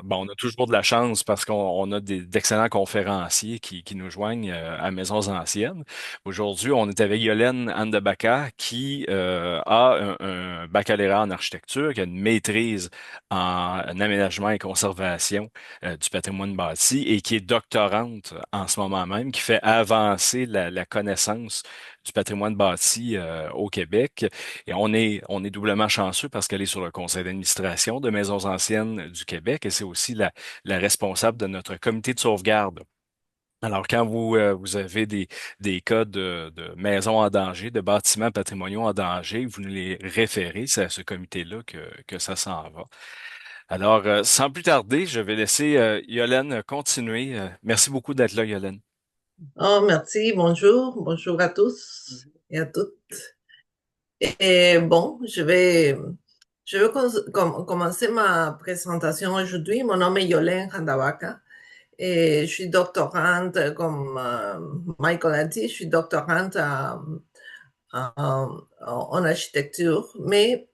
Bon, on a toujours de la chance parce qu'on a d'excellents conférenciers qui nous joignent à Maisons Anciennes. Aujourd'hui, on est avec Yolène Andebaka qui a un baccalauréat en architecture, qui a une maîtrise en aménagement et conservation du patrimoine bâti et qui est doctorante en ce moment même, qui fait avancer la connaissance du patrimoine bâti au Québec. Et on est doublement chanceux parce qu'elle est sur le conseil d'administration de Maisons Anciennes du Québec et c'est aussi la responsable de notre comité de sauvegarde. Alors, quand vous avez des cas de maisons en danger, de bâtiments patrimoniaux en danger, vous nous les référez, c'est à ce comité-là que ça s'en va. Alors, sans plus tarder, je vais laisser Yolène continuer. Merci beaucoup d'être là, Yolène. Oh, merci, bonjour, bonjour à tous et à toutes. Et bon, je vais commencer ma présentation aujourd'hui. Mon nom est Yolène Handawaka et je suis doctorante, comme Michael a dit, je suis doctorante en architecture, mais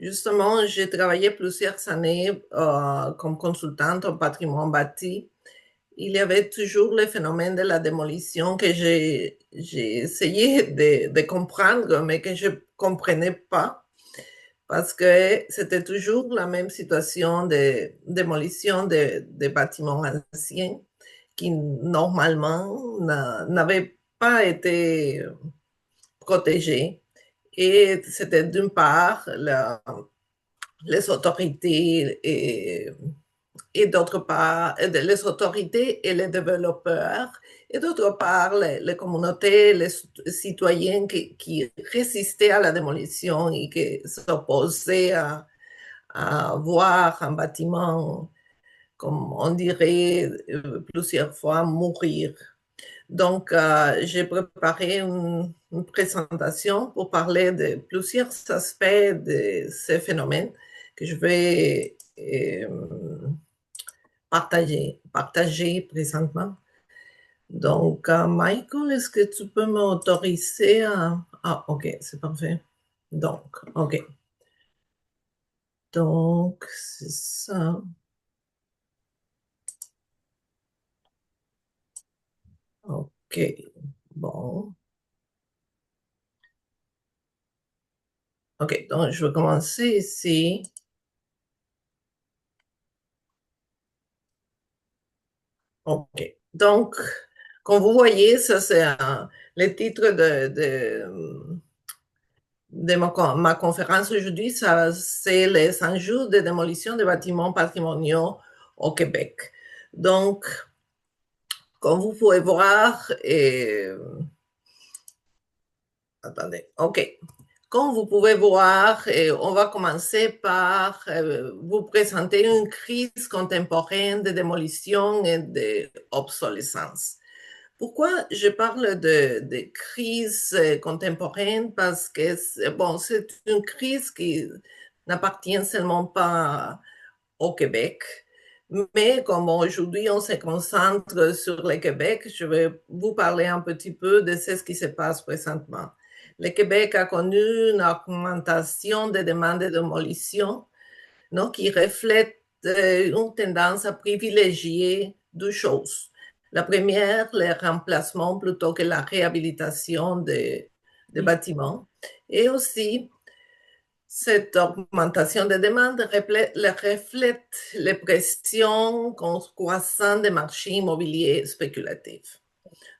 justement, j'ai travaillé plusieurs années comme consultante en patrimoine bâti. Il y avait toujours le phénomène de la démolition que j'ai essayé de comprendre, mais que je ne comprenais pas, parce que c'était toujours la même situation de démolition de bâtiments anciens qui normalement n'avaient pas été protégés. Et c'était d'une part les autorités et d'autre part les autorités et les développeurs, et d'autre part les communautés, les citoyens qui résistaient à la démolition et qui s'opposaient à voir un bâtiment, comme on dirait plusieurs fois, mourir. Donc, j'ai préparé une présentation pour parler de plusieurs aspects de ces phénomènes que je vais partager présentement. Donc, Michael, est-ce que tu peux m'autoriser à... Ah, ok, c'est parfait. Donc, ok. Donc, c'est ça. Ok. Bon. Ok, donc je vais commencer ici. Ok. Donc, comme vous voyez, ça c'est le titre de ma conférence aujourd'hui, ça, c'est les enjeux de démolition des bâtiments patrimoniaux au Québec. Donc, comme vous pouvez voir, attendez, ok. Comme vous pouvez voir, on va commencer par vous présenter une crise contemporaine de démolition et d'obsolescence. Pourquoi je parle de crise contemporaine? Parce que bon, c'est une crise qui n'appartient seulement pas au Québec, mais comme aujourd'hui on se concentre sur le Québec, je vais vous parler un petit peu de ce qui se passe présentement. Le Québec a connu une augmentation des demandes de démolition, non, qui reflète une tendance à privilégier deux choses. La première, le remplacement plutôt que la réhabilitation des bâtiments. Et aussi, cette augmentation des demandes reflète les pressions croissantes des marchés immobiliers spéculatifs.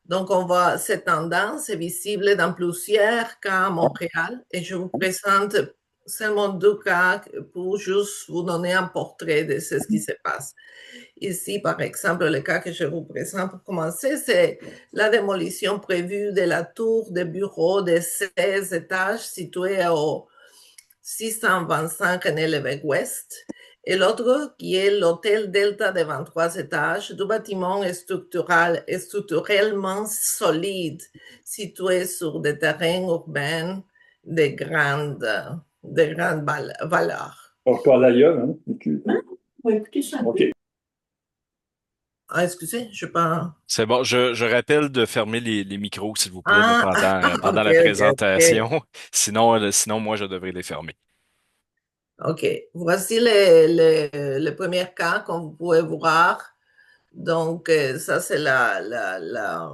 Donc, on voit cette tendance est visible dans plusieurs cas à Montréal et je vous présente seulement deux cas pour juste vous donner un portrait de ce qui se passe. Ici, par exemple, le cas que je vous présente pour commencer, c'est la démolition prévue de la tour de bureaux de 16 étages située au 625 René Lévesque Ouest. Et l'autre qui est l'hôtel Delta de 23 étages, du bâtiment structurellement solide, situé sur des terrains urbains de grande valeur. Encore d'ailleurs, hein? Oui, écoutez ça. OK. Ah, excusez, je pas. C'est bon, je rappelle de fermer les micros, s'il vous plaît, là, Ah, pendant ok, la ok, ok. présentation. Sinon, moi, je devrais les fermer. OK. Voici le premier cas comme vous pouvez voir. Donc, ça, c'est la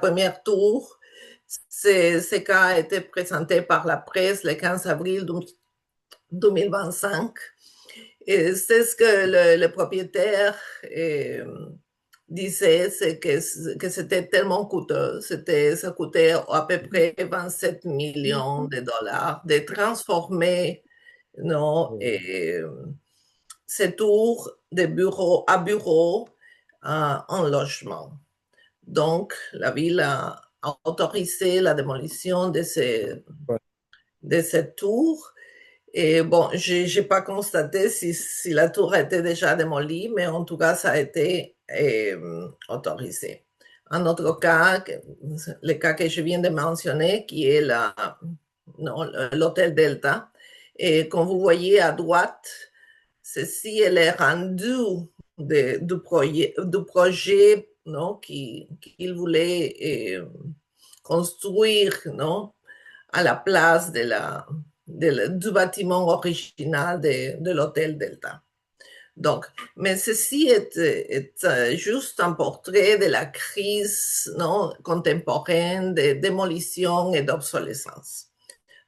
première tour. Ce cas a été présenté par la presse le 15 avril 2025. Et c'est ce que le propriétaire disait, c'est que c'était tellement coûteux. Ça coûtait à peu près 27 millions de dollars de transformer non, ces tours de bureau à bureau en logement. Donc, la ville a autorisé la démolition de cette tour. Et bon, je n'ai pas constaté si la tour a été déjà démolie, mais en tout cas, ça a été autorisé. Un autre cas, le cas que je viens de mentionner, qui est l'hôtel Delta. Et comme vous voyez à droite, ceci est le rendu du projet non, qu'il voulait construire non, à la place du bâtiment original de l'hôtel Delta. Donc, mais ceci est juste un portrait de la crise non, contemporaine de démolition et d'obsolescence.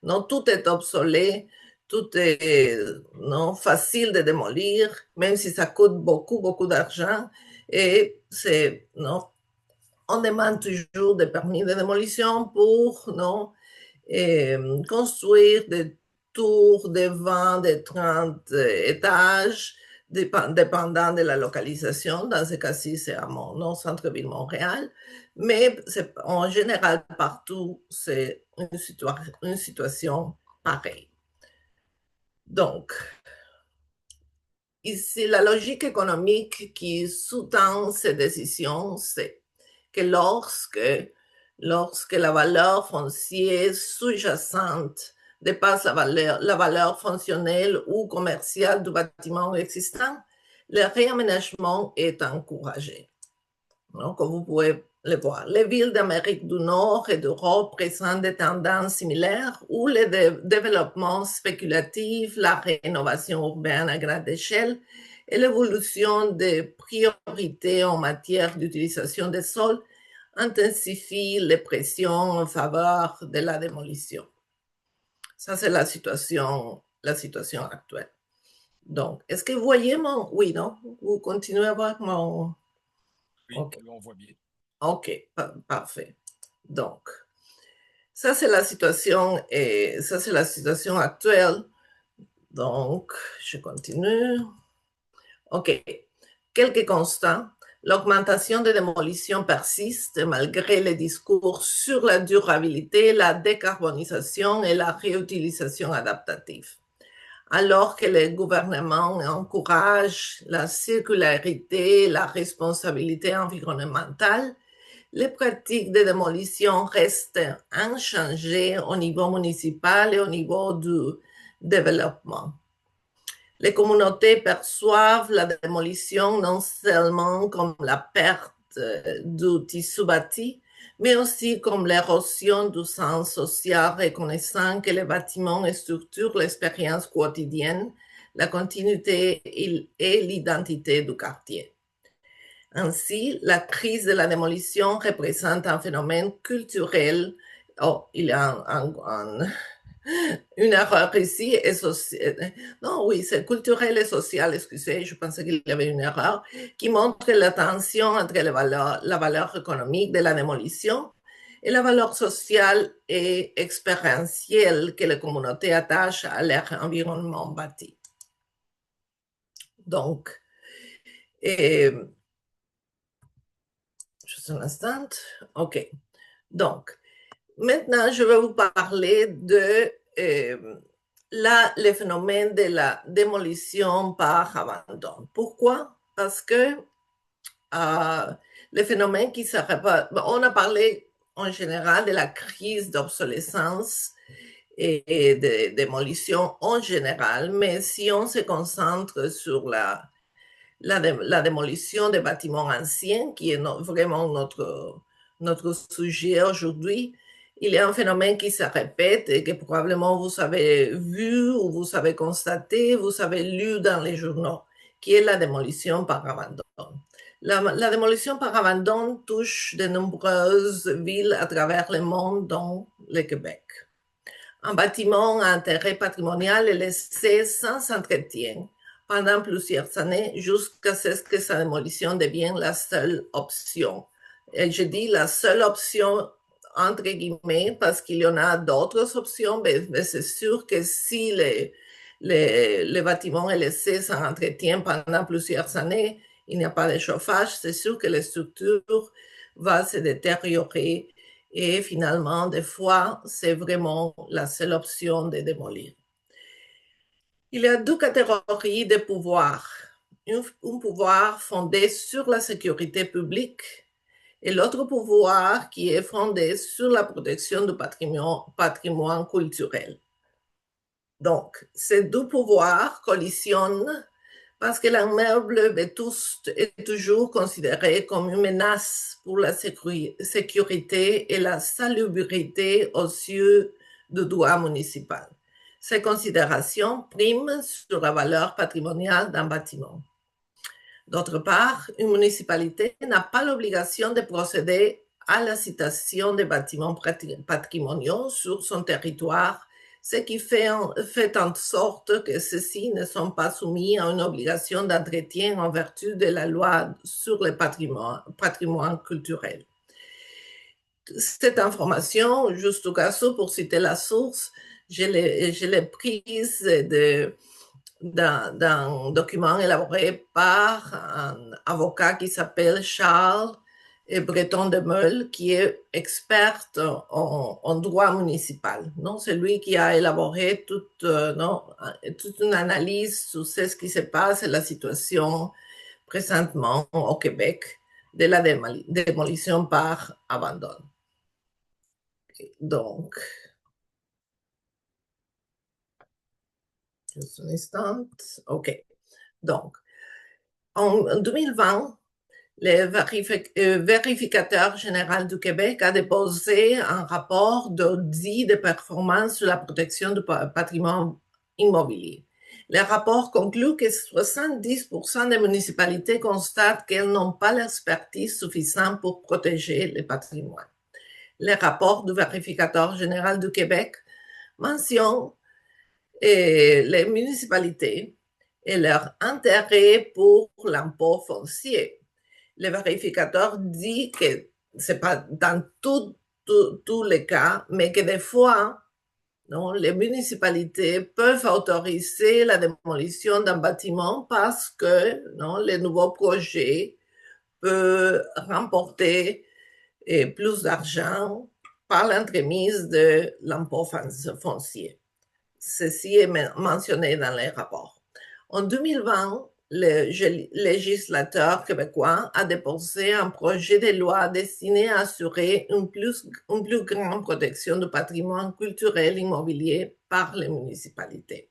Non, tout est obsolète, tout est non, facile de démolir, même si ça coûte beaucoup, beaucoup d'argent. Et non, on demande toujours des permis de démolition pour non, construire des tours de 20, de 30 étages, dépendant de la localisation. Dans ce cas-ci, c'est à mon centre-ville Montréal. Mais en général, partout, c'est une situation pareille. Donc, ici, la logique économique qui sous-tend ces décisions, c'est que lorsque la valeur foncière sous-jacente dépasse la valeur fonctionnelle ou commerciale du bâtiment existant, le réaménagement est encouragé. Donc, comme vous pouvez le voir, les villes d'Amérique du Nord et d'Europe présentent des tendances similaires où le développement spéculatif, la rénovation urbaine à grande échelle et l'évolution des priorités en matière d'utilisation des sols intensifie les pressions en faveur de la démolition. Ça, c'est la situation actuelle. Donc, est-ce que vous voyez mon... Oui, non? Vous continuez à voir mon... Oui, okay. On voit bien. OK, parfait. Donc, ça, c'est la situation actuelle. Donc, je continue. OK. Quelques constants. L'augmentation des démolitions persiste malgré les discours sur la durabilité, la décarbonisation et la réutilisation adaptative. Alors que le gouvernement encourage la circularité, la responsabilité environnementale, les pratiques de démolition restent inchangées au niveau municipal et au niveau du développement. Les communautés perçoivent la démolition non seulement comme la perte du tissu bâti, mais aussi comme l'érosion du sens social, reconnaissant que les bâtiments structurent l'expérience quotidienne, la continuité et l'identité du quartier. Ainsi, la crise de la démolition représente un phénomène culturel. Oh, il y a une erreur ici. Non, oui, c'est culturel et social, excusez, je pensais qu'il y avait une erreur, qui montre la tension entre la valeur économique de la démolition et la valeur sociale et expérientielle que les communautés attachent à leur environnement bâti. Donc, juste un instant. OK. Donc, maintenant, je vais vous parler de le phénomène de la démolition par abandon. Pourquoi? Parce que le phénomène qui se répète, on a parlé en général de la crise d'obsolescence et de démolition en général, mais si on se concentre sur la démolition des bâtiments anciens, qui est vraiment notre sujet aujourd'hui, il y a un phénomène qui se répète et que probablement vous avez vu ou vous avez constaté, vous avez lu dans les journaux, qui est la démolition par abandon. La démolition par abandon touche de nombreuses villes à travers le monde, dont le Québec. Un bâtiment à intérêt patrimonial est laissé sans entretien pendant plusieurs années jusqu'à ce que sa démolition devienne la seule option. Et je dis la seule option entre guillemets parce qu'il y en a d'autres options, mais c'est sûr que si le bâtiment est laissé sans entretien pendant plusieurs années, il n'y a pas de chauffage, c'est sûr que la structure va se détériorer et finalement, des fois, c'est vraiment la seule option de démolir. Il y a deux catégories de pouvoir. Un pouvoir fondé sur la sécurité publique et l'autre pouvoir qui est fondé sur la protection du patrimoine culturel. Donc, ces deux pouvoirs collisionnent parce que l'immeuble vétuste est toujours considéré comme une menace pour la sécurité et la salubrité aux yeux du droit municipal. Ces considérations priment sur la valeur patrimoniale d'un bâtiment. D'autre part, une municipalité n'a pas l'obligation de procéder à la citation des bâtiments patrimoniaux sur son territoire, ce qui fait en sorte que ceux-ci ne sont pas soumis à une obligation d'entretien en vertu de la loi sur le patrimoine culturel. Cette information, juste au cas où, pour citer la source, je l'ai prise d'un document élaboré par un avocat qui s'appelle Charles Breton de Meul, qui est expert en droit municipal. Non? C'est lui qui a élaboré toute une analyse sur ce qui se passe et la situation présentement au Québec de la démolition par abandon. Donc, juste un instant. OK. Donc, en 2020, le vérificateur général du Québec a déposé un rapport d'audit de performance sur la protection du patrimoine immobilier. Le rapport conclut que 70% des municipalités constatent qu'elles n'ont pas l'expertise suffisante pour protéger le patrimoine. Le rapport du vérificateur général du Québec mentionne les municipalités et leur intérêt pour l'impôt foncier. Le vérificateur dit que ce n'est pas dans tous les cas, mais que des fois, non, les municipalités peuvent autoriser la démolition d'un bâtiment parce que non, le nouveau projet peut remporter plus d'argent par l'entremise de l'impôt foncier. Ceci est mentionné dans les rapports. En 2020, le législateur québécois a déposé un projet de loi destiné à assurer une plus grande protection du patrimoine culturel immobilier par les municipalités.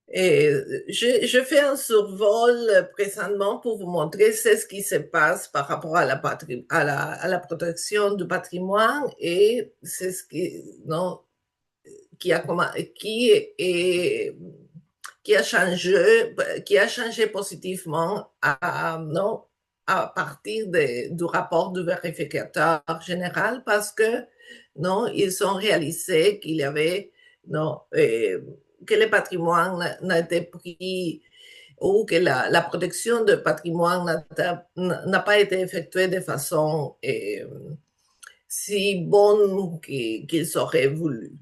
Et je fais un survol présentement pour vous montrer ce qui se passe par rapport à la protection du patrimoine et c'est ce qui a changé positivement à partir du rapport du vérificateur général parce que ils ont réalisé qu'il y avait que le patrimoine n'a été pris ou que la protection du patrimoine n'a pas été effectuée de façon si bonne qu'ils auraient voulu.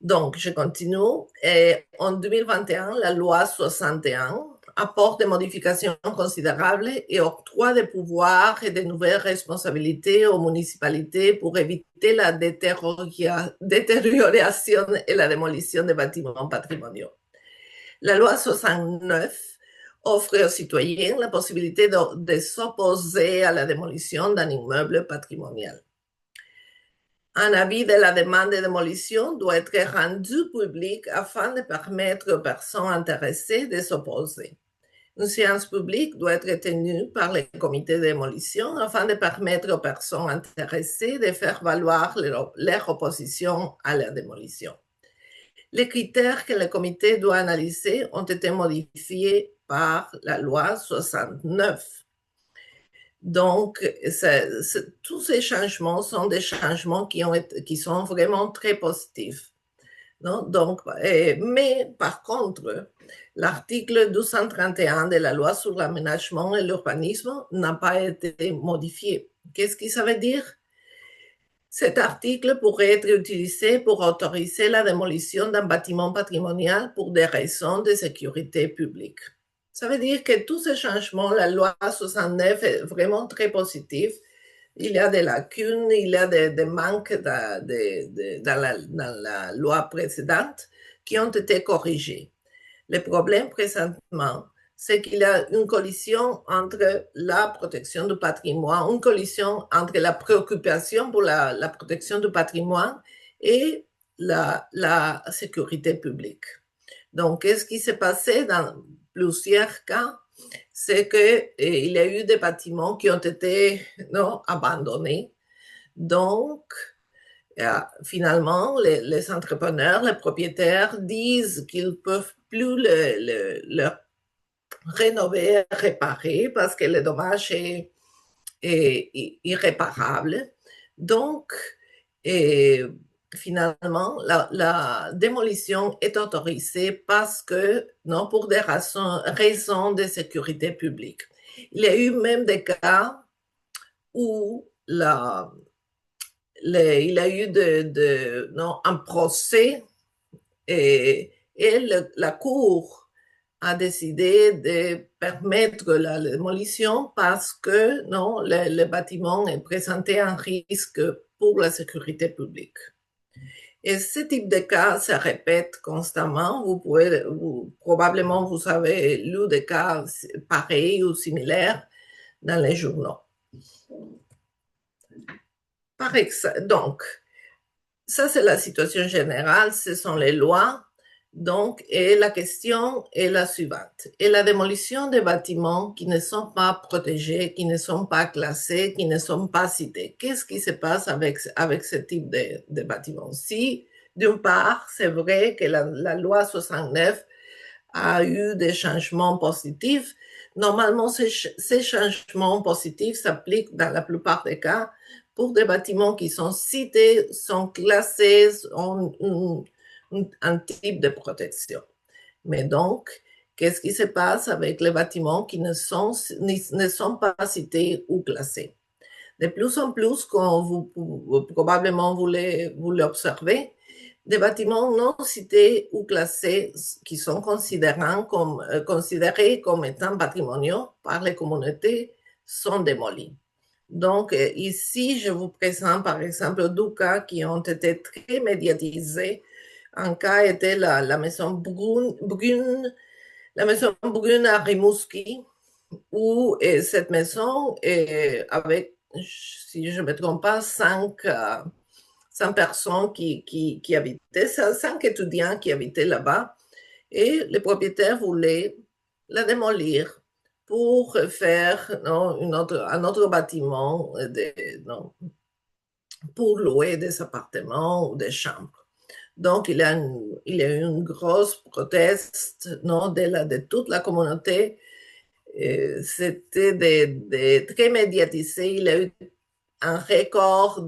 Donc, je continue. Et en 2021, la loi 61 apporte des modifications considérables et octroie des pouvoirs et de nouvelles responsabilités aux municipalités pour éviter la détérioration et la démolition des bâtiments patrimoniaux. La loi 69 offre aux citoyens la possibilité de s'opposer à la démolition d'un immeuble patrimonial. Un avis de la demande de démolition doit être rendu public afin de permettre aux personnes intéressées de s'opposer. Une séance publique doit être tenue par le comité de démolition afin de permettre aux personnes intéressées de faire valoir leur opposition à la démolition. Les critères que le comité doit analyser ont été modifiés par la loi 69. Donc, tous ces changements sont des changements qui sont vraiment très positifs. Non? Donc, mais par contre, l'article 231 de la loi sur l'aménagement et l'urbanisme n'a pas été modifié. Qu'est-ce que ça veut dire? Cet article pourrait être utilisé pour autoriser la démolition d'un bâtiment patrimonial pour des raisons de sécurité publique. Ça veut dire que tous ces changements, la loi 69 est vraiment très positive. Il y a des lacunes, il y a des manques dans la loi précédente qui ont été corrigés. Le problème présentement, c'est qu'il y a une collision entre la protection du patrimoine, une collision entre la préoccupation pour la protection du patrimoine et la sécurité publique. Donc, qu'est-ce qui s'est passé dans plusieurs cas? C'est qu'il y a eu des bâtiments qui ont été abandonnés. Donc, finalement, les entrepreneurs, les propriétaires disent qu'ils ne peuvent plus le rénover, réparer parce que le dommage est irréparable. Donc, finalement, la démolition est autorisée parce que, non, pour des raisons de sécurité publique. Il y a eu même des cas où il y a eu un procès et la Cour a décidé de permettre la démolition parce que le bâtiment présentait un risque pour la sécurité publique. Et ce type de cas se répète constamment. Probablement, vous avez lu des cas pareils ou similaires dans les journaux. Donc, ça c'est la situation générale, ce sont les lois. Donc, et la question est la suivante. Et la démolition des bâtiments qui ne sont pas protégés, qui ne sont pas classés, qui ne sont pas cités. Qu'est-ce qui se passe avec ce type de bâtiments? Si, d'une part, c'est vrai que la loi 69 a eu des changements positifs, normalement, ces changements positifs s'appliquent dans la plupart des cas pour des bâtiments qui sont cités, sont classés, ont un type de protection. Mais donc, qu'est-ce qui se passe avec les bâtiments qui ne sont pas cités ou classés? De plus en plus, comme probablement vous l'observez, des bâtiments non cités ou classés qui sont considérés comme étant patrimoniaux par les communautés sont démolis. Donc, ici, je vous présente par exemple deux cas qui ont été très médiatisés. Un cas était la maison Brune à Rimouski, où cette maison, avec, si je ne me trompe pas, 5 personnes qui habitaient, 5 étudiants qui habitaient là-bas, et le propriétaire voulait la démolir pour faire un autre bâtiment pour louer des appartements ou des chambres. Donc, il y a eu une grosse proteste de toute la communauté. C'était très médiatisé. Il y a eu un record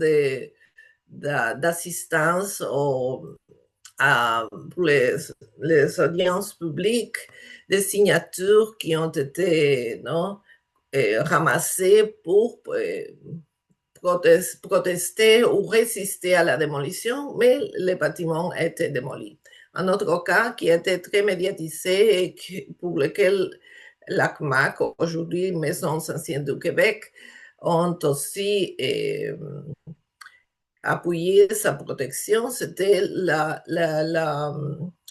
d'assistance pour les audiences publiques, des signatures qui ont été ramassées pour protester ou résister à la démolition, mais le bâtiment a été démoli. Un autre cas qui a été très médiatisé et pour lequel l'ACMAC, aujourd'hui Maisons anciennes du Québec, ont aussi appuyé sa protection, c'était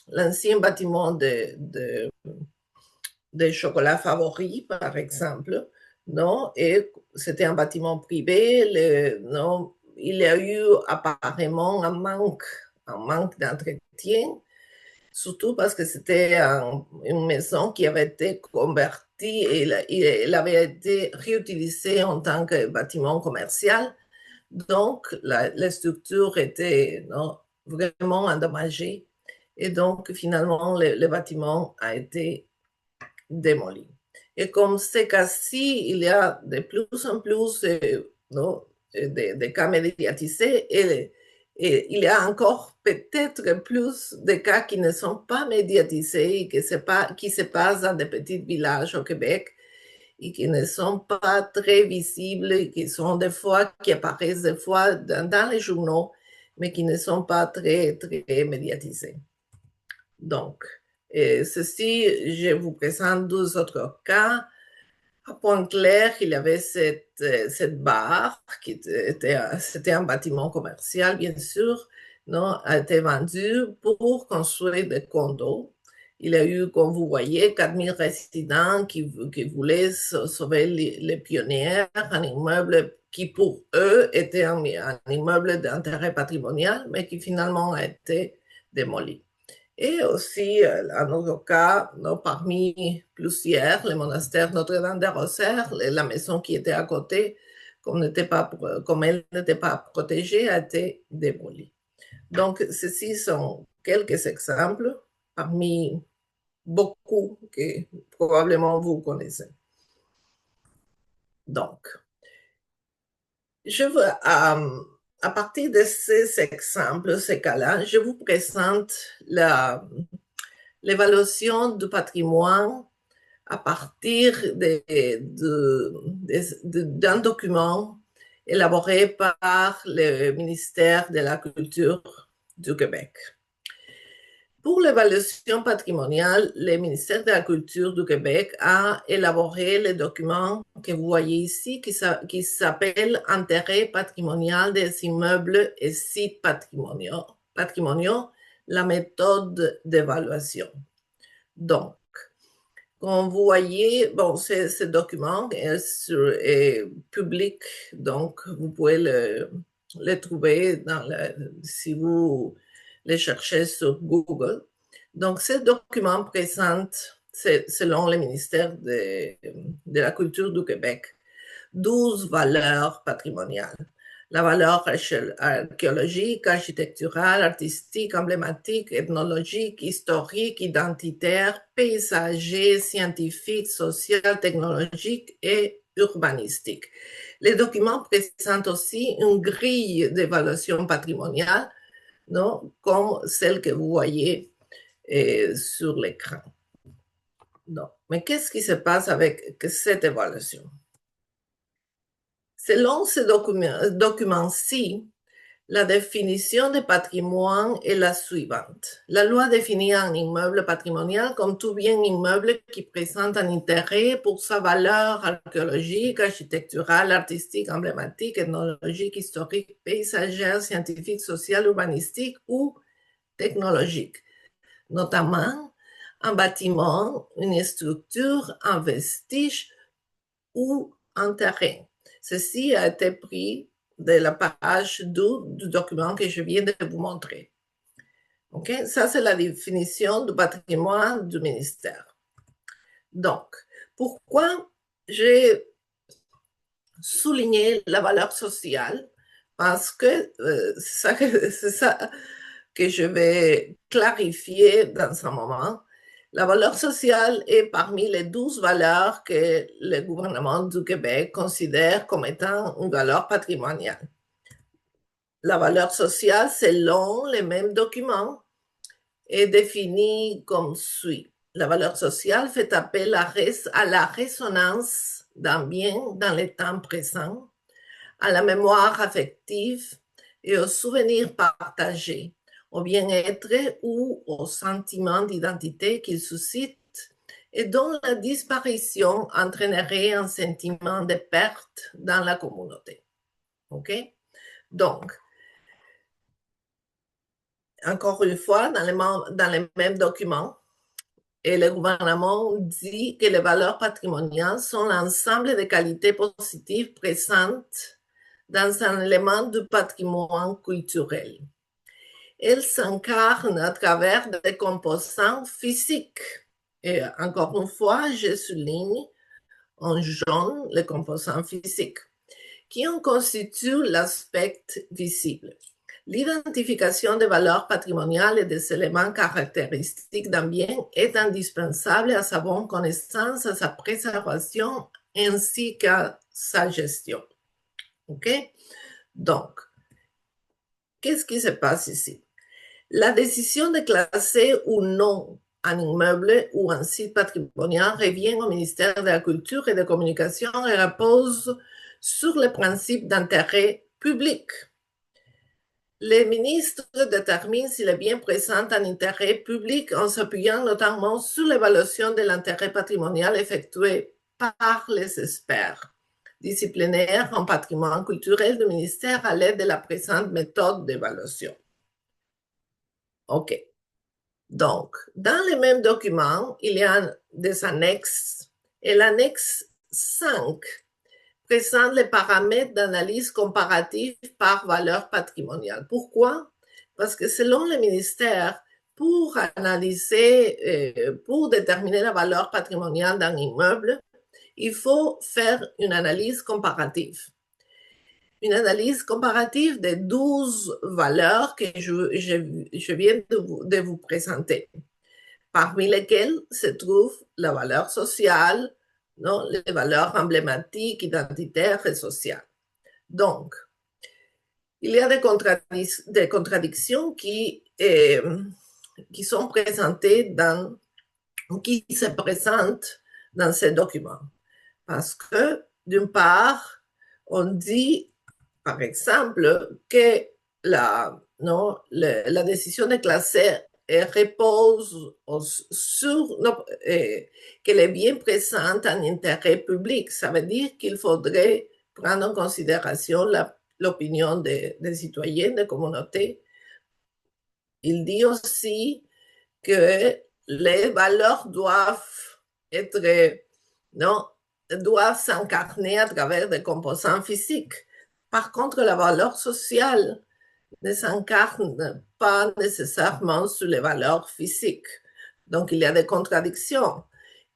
l'ancien bâtiment de Chocolat Favori, par exemple, non? Et c'était un bâtiment privé, il y a eu apparemment un manque d'entretien. surtout parce que c'était une maison qui avait été convertie et elle avait été réutilisée en tant que bâtiment commercial. Donc, la structure était vraiment endommagée. Et donc, finalement, le bâtiment a été démoli. Et comme ces cas-ci, il y a de plus en plus de cas médiatisés et il y a encore peut-être plus de cas qui ne sont pas médiatisés et qui se passent dans des petits villages au Québec et qui ne sont pas très visibles, et qui apparaissent des fois dans les journaux, mais qui ne sont pas très, très médiatisés. Donc, ceci, je vous présente deux autres cas. À Pointe-Claire, il y avait cette barre c'était un bâtiment commercial, bien sûr, non, a été vendu pour construire des condos. Il y a eu, comme vous voyez, 4000 résidents qui voulaient sauver les pionnières, un immeuble qui pour eux était un immeuble d'intérêt patrimonial, mais qui finalement a été démoli. Et aussi, un autre cas, parmi plusieurs, le monastère Notre-Dame de Rosaire, la maison qui était à côté, comme elle n'était pas protégée, a été démolie. Donc, ceci sont quelques exemples parmi beaucoup que probablement vous connaissez. Donc, je veux, à partir de ces exemples, ces cas-là, je vous présente l'évaluation du patrimoine à partir d'un document élaboré par le ministère de la Culture du Québec. Pour l'évaluation patrimoniale, le ministère de la Culture du Québec a élaboré le document que vous voyez ici qui s'appelle Intérêt patrimonial des immeubles et sites patrimoniaux, la méthode d'évaluation. Donc, comme vous voyez, ce document est public, donc vous pouvez le trouver si vous le cherchez sur Google. Donc, ce document présente, selon le ministère de la Culture du Québec, 12 valeurs patrimoniales. La valeur archéologique, architecturale, artistique, emblématique, ethnologique, historique, identitaire, paysager, scientifique, sociale, technologique et urbanistique. Les documents présentent aussi une grille d'évaluation patrimoniale, non, comme celle que vous voyez sur l'écran. Mais qu'est-ce qui se passe avec cette évaluation? Selon ce document-ci, la définition de patrimoine est la suivante. La loi définit un immeuble patrimonial comme tout bien immeuble qui présente un intérêt pour sa valeur archéologique, architecturale, artistique, emblématique, ethnologique, historique, paysagère, scientifique, sociale, urbanistique ou technologique, notamment un bâtiment, une structure, un vestige ou un terrain. Ceci a été pris de la page 2 du document que je viens de vous montrer. Okay? Ça, c'est la définition du patrimoine du ministère. Donc, pourquoi j'ai souligné la valeur sociale? Parce que c'est ça que je vais clarifier dans un moment. La valeur sociale est parmi les 12 valeurs que le gouvernement du Québec considère comme étant une valeur patrimoniale. La valeur sociale, selon les mêmes documents, est définie comme suit. La valeur sociale fait appel à la résonance d'un bien dans le temps présent, à la mémoire affective et aux souvenirs partagés, au bien-être ou au sentiment d'identité qu'il suscite et dont la disparition entraînerait un sentiment de perte dans la communauté. OK? Donc, encore une fois, dans les mêmes documents, et le gouvernement dit que les valeurs patrimoniales sont l'ensemble des qualités positives présentes dans un élément du patrimoine culturel. elle s'incarne à travers des composants physiques. Et encore une fois, je souligne en jaune les composants physiques, qui en constituent l'aspect visible. L'identification des valeurs patrimoniales et des éléments caractéristiques d'un bien est indispensable à sa bonne connaissance, à sa préservation ainsi qu'à sa gestion. OK? Donc, qu'est-ce qui se passe ici? La décision de classer ou non un immeuble ou un site patrimonial revient au ministère de la Culture et des Communications et repose sur le principe d'intérêt public. Les ministres déterminent si le bien présente un intérêt public en s'appuyant notamment sur l'évaluation de l'intérêt patrimonial effectuée par les experts disciplinaires en patrimoine culturel du ministère à l'aide de la présente méthode d'évaluation. OK. Donc, dans les mêmes documents, il y a des annexes et l'annexe 5 présente les paramètres d'analyse comparative par valeur patrimoniale. Pourquoi? Parce que selon le ministère, pour analyser, pour déterminer la valeur patrimoniale d'un immeuble, il faut faire une analyse comparative. Une analyse comparative des 12 valeurs que je viens de vous présenter, parmi lesquelles se trouve la valeur sociale, non, les valeurs emblématiques, identitaires et sociales. Donc, il y a des contradictions qui sont présentées qui se présentent dans ces documents. Parce que, d'une part, on dit, par exemple, que la décision de classer repose sur que les biens présentent un intérêt public. Ça veut dire qu'il faudrait prendre en considération l'opinion des citoyens, des communautés. Il dit aussi que les valeurs doivent s'incarner à travers des composants physiques. Par contre, la valeur sociale ne s'incarne pas nécessairement sur les valeurs physiques. Donc, il y a des contradictions.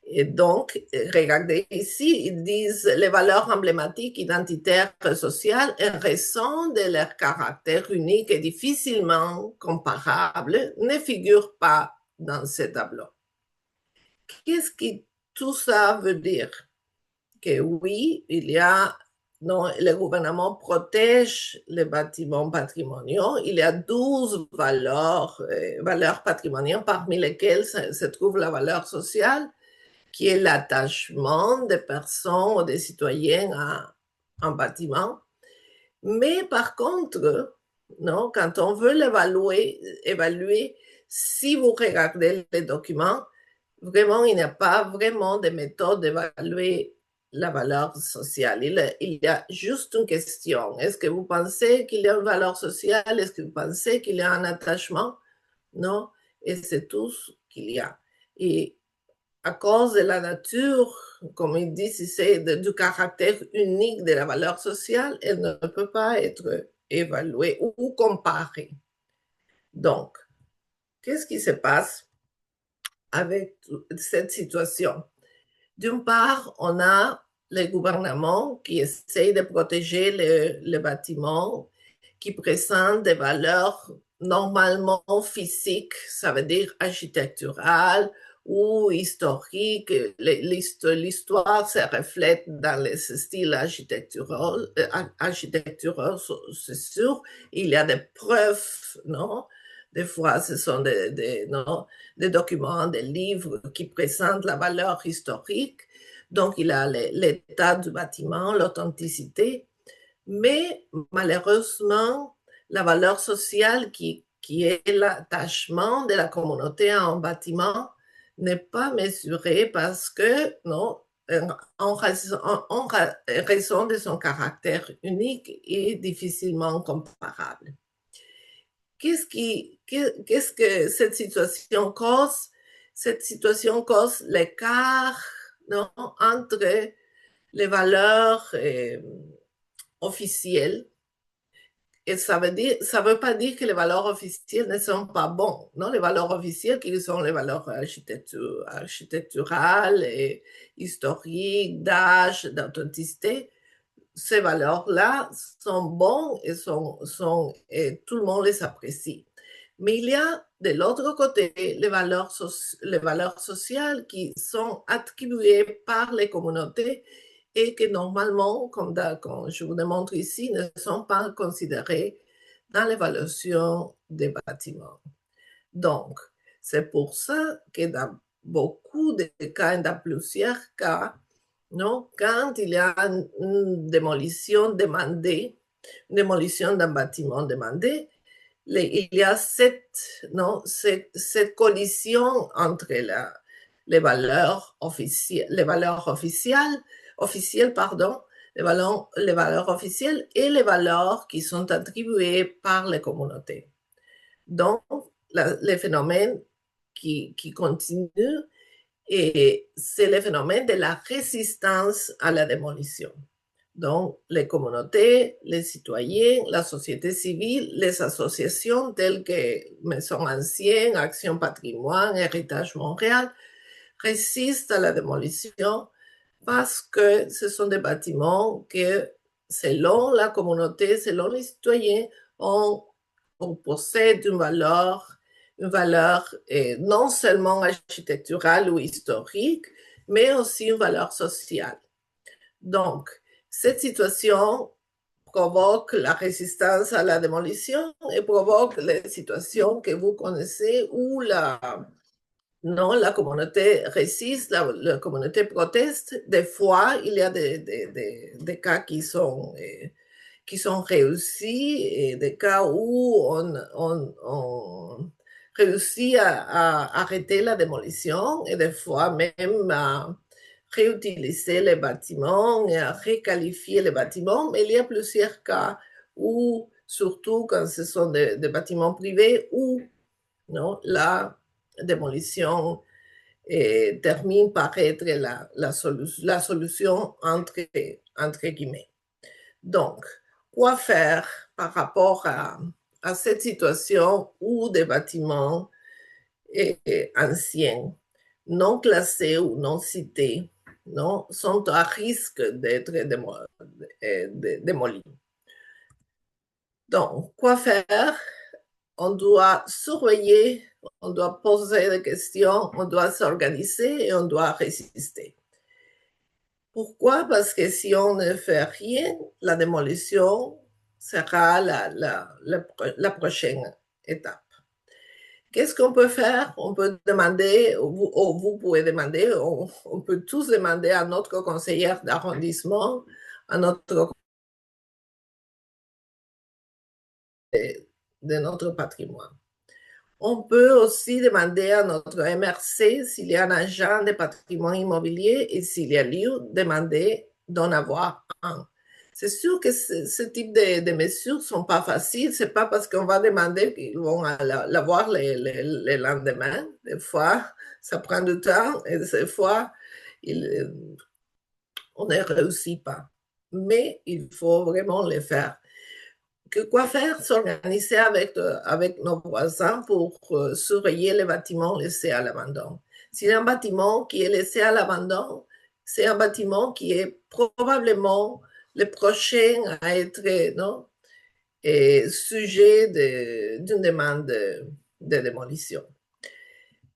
Et donc, regardez ici, ils disent les valeurs emblématiques, identitaires et sociales, en raison de leur caractère unique et difficilement comparable, ne figurent pas dans ce tableau. Qu'est-ce que tout ça veut dire? Que oui, le gouvernement protège les bâtiments patrimoniaux. Il y a 12 valeurs patrimoniales, parmi lesquelles se trouve la valeur sociale, qui est l'attachement des personnes ou des citoyens à un bâtiment. Mais par contre, non, quand on veut évaluer, si vous regardez les documents, vraiment, il n'y a pas vraiment de méthode d'évaluer la valeur sociale. Il y a juste une question. Est-ce que vous pensez qu'il y a une valeur sociale? Est-ce que vous pensez qu'il y a un attachement? Non. Et c'est tout ce qu'il y a. Et à cause de la nature, comme il dit, si c'est du caractère unique de la valeur sociale, elle ne peut pas être évaluée ou comparée. Donc, qu'est-ce qui se passe avec cette situation? D'une part, on a le gouvernement qui essaie de protéger les bâtiments qui présentent des valeurs normalement physiques, ça veut dire architecturales ou historiques. L'histoire se reflète dans les styles architecturaux, c'est sûr. Il y a des preuves, non? Des fois, ce sont des documents, des livres qui présentent la valeur historique. Donc, il y a l'état du bâtiment, l'authenticité. Mais malheureusement, la valeur sociale qui est l'attachement de la communauté à un bâtiment n'est pas mesurée parce que, non, en raison de son caractère unique et difficilement comparable. Qu'est-ce que cette situation cause? Cette situation cause l'écart entre les valeurs officielles Et ça veut pas dire que les valeurs officielles ne sont pas bons. Non, les valeurs officielles, qui sont les valeurs architecturales et historiques, d'âge, d'authenticité, ces valeurs-là sont bonnes et tout le monde les apprécie. Mais il y a de l'autre côté les valeurs sociales qui sont attribuées par les communautés et que normalement, comme je vous démontre ici, ne sont pas considérées dans l'évaluation des bâtiments. Donc, c'est pour ça que dans beaucoup de cas, dans plusieurs cas, non, quand il y a une démolition demandée, une démolition d'un bâtiment demandé, il y a cette collision entre les valeurs officielles, les valeurs officielles et les valeurs qui sont attribuées par les communautés. Donc, le phénomène qui continue, et c'est le phénomène de la résistance à la démolition. Donc, les communautés, les citoyens, la société civile, les associations telles que Maisons Anciennes, Action Patrimoine, Héritage Montréal, résistent à la démolition parce que ce sont des bâtiments que, selon la communauté, selon les citoyens, on possède une valeur non seulement architecturale ou historique, mais aussi une valeur sociale. Donc, cette situation provoque la résistance à la démolition et provoque les situations que vous connaissez où la communauté résiste, la communauté proteste. Des fois, il y a des cas qui sont réussis et des cas où on réussit à arrêter la démolition et des fois même à réutiliser les bâtiments et à requalifier les bâtiments. Mais il y a plusieurs cas où, surtout quand ce sont des bâtiments privés, où la démolition termine par être la solution entre guillemets. Donc, quoi faire par rapport à cette situation où des bâtiments anciens, non classés ou non cités, sont à risque d'être démolis. Donc, quoi faire? On doit surveiller, on doit poser des questions, on doit s'organiser et on doit résister. Pourquoi? Parce que si on ne fait rien, la démolition sera la prochaine étape. Qu'est-ce qu'on peut faire? On peut demander, vous pouvez demander, on peut tous demander à notre conseillère d'arrondissement, à notre de notre patrimoine. On peut aussi demander à notre MRC s'il y a un agent de patrimoine immobilier et s'il y a lieu, demander d'en avoir un. C'est sûr que ce type de mesures ne sont pas faciles. Ce n'est pas parce qu'on va demander qu'ils vont l'avoir le lendemain. Des fois, ça prend du temps et des fois, on ne réussit pas. Mais il faut vraiment le faire. Quoi faire? S'organiser avec nos voisins pour surveiller les bâtiments laissés à l'abandon. Si y a un bâtiment qui est laissé à l'abandon, c'est un bâtiment qui est probablement le prochain à être sujet d'une demande de démolition.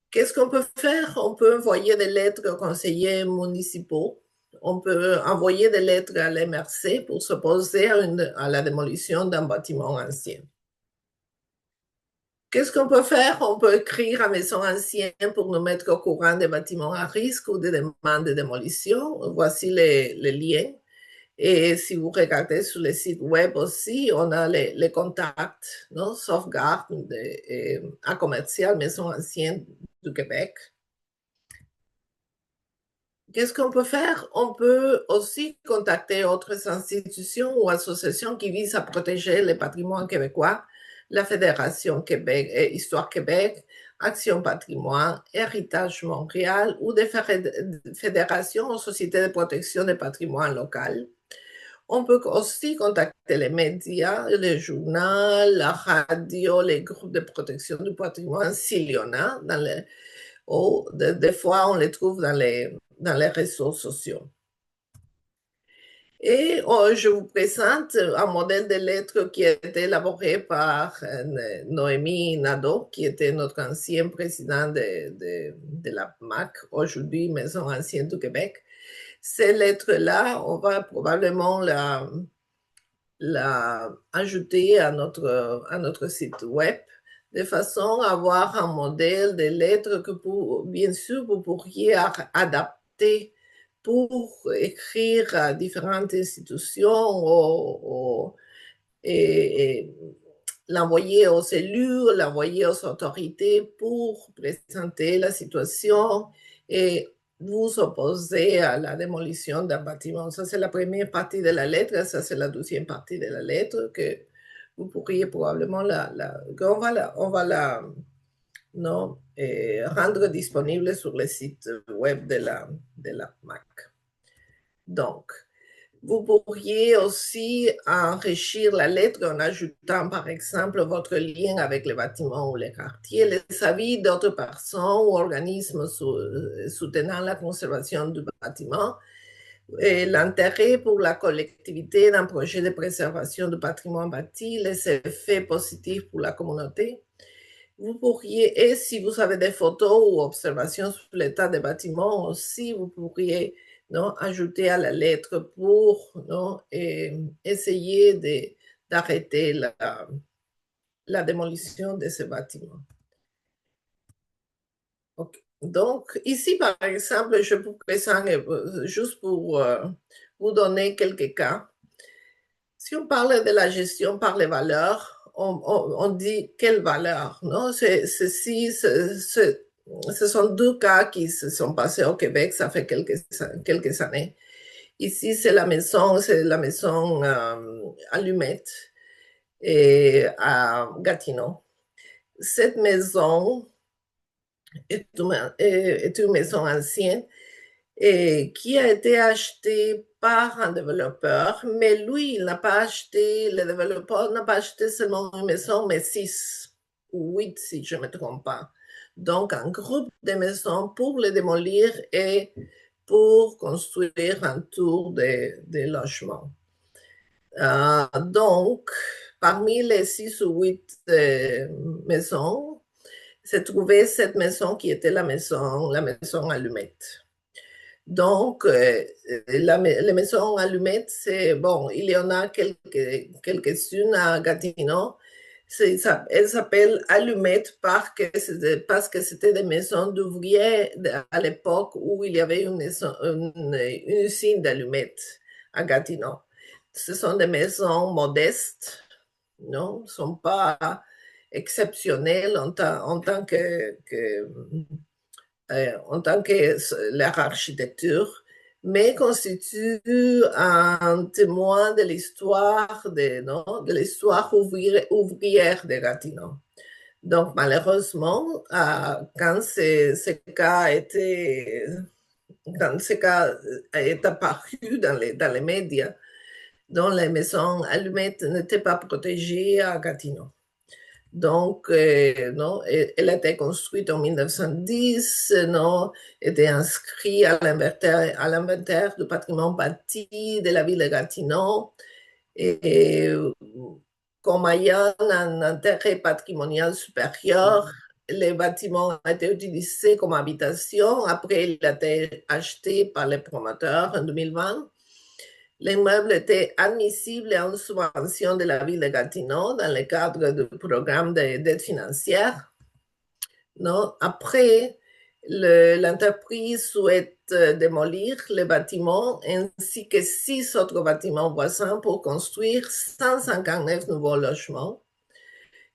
Qu'est-ce qu'on peut faire? On peut envoyer des lettres aux conseillers municipaux. On peut envoyer des lettres à l'MRC pour s'opposer à la démolition d'un bâtiment ancien. Qu'est-ce qu'on peut faire? On peut écrire à Maisons Anciennes pour nous mettre au courant des bâtiments à risque ou des demandes de démolition. Voici les liens. Et si vous regardez sur le site web aussi, on a les contacts, sauvegarde à commercial Maisons Anciennes du Québec. Qu'est-ce qu'on peut faire? On peut aussi contacter d'autres institutions ou associations qui visent à protéger le patrimoine québécois, la Fédération Québec et Histoire Québec, Action Patrimoine, Héritage Montréal ou des fédérations ou sociétés de protection du patrimoine local. On peut aussi contacter les médias, les journaux, la radio, les groupes de protection du patrimoine, s'il y en a, ou des fois on les trouve dans les réseaux sociaux. Et je vous présente un modèle de lettres qui a été élaboré par Noémie Nadeau, qui était notre ancien président de la MAC, aujourd'hui Maison ancienne du Québec. Ces lettres-là, on va probablement la ajouter à notre site web, de façon à avoir un modèle de lettres que, bien sûr, vous pourriez adapter pour écrire à différentes institutions et l'envoyer aux élus, l'envoyer aux autorités pour présenter la situation et vous opposer à la démolition d'un bâtiment. Ça, c'est la première partie de la lettre. Ça, c'est la deuxième partie de la lettre que vous pourriez probablement on va la non, rendre disponible sur le site web de la MAC. Donc, vous pourriez aussi enrichir la lettre en ajoutant, par exemple, votre lien avec le bâtiment ou le quartier, les avis d'autres personnes ou organismes soutenant la conservation du bâtiment, et l'intérêt pour la collectivité d'un projet de préservation du patrimoine bâti, les effets positifs pour la communauté. Vous pourriez, et si vous avez des photos ou observations sur l'état des bâtiments aussi, vous pourriez ajouter à la lettre pour essayer d'arrêter la démolition de ces bâtiments. Okay. Donc, ici, par exemple, je vous présente, juste pour vous donner quelques cas. Si on parle de la gestion par les valeurs, on dit quelle valeur, non? Ce sont deux cas qui se sont passés au Québec, ça fait quelques années. Ici, c'est la maison Allumette et à Gatineau. Cette maison est une maison ancienne et qui a été achetée par un développeur, mais lui, le développeur n'a pas acheté seulement une maison, mais 6 ou 8, si je ne me trompe pas. Donc, un groupe de maisons pour les démolir et pour construire un tour de logements. Donc, parmi les 6 ou 8 maisons, se trouvait cette maison qui était la maison Allumette. Donc, les maisons Allumettes, c'est bon, il y en a quelques-unes à Gatineau. Elles s'appellent Allumettes parce que c'était des maisons d'ouvriers à l'époque où il y avait une usine d'allumettes à Gatineau. Ce sont des maisons modestes, non, ne sont pas exceptionnelles en tant que leur architecture, mais constitue un témoin de l'histoire de l'histoire ouvrière de Gatineau. Donc, malheureusement, quand ce cas est apparu dans les médias, dont les maisons Allumettes n'étaient pas protégées à Gatineau. Donc, non, elle a été construite en 1910, non, était inscrite à l'inventaire du patrimoine bâti de la ville de Gatineau et comme ayant un intérêt patrimonial supérieur, les bâtiments ont été utilisés comme habitation. Après, il a été acheté par les promoteurs en 2020. L'immeuble était admissible en subvention de la ville de Gatineau dans le cadre du programme d'aide financière. Non? Après, l'entreprise souhaite démolir les bâtiments ainsi que 6 autres bâtiments voisins pour construire 159 nouveaux logements.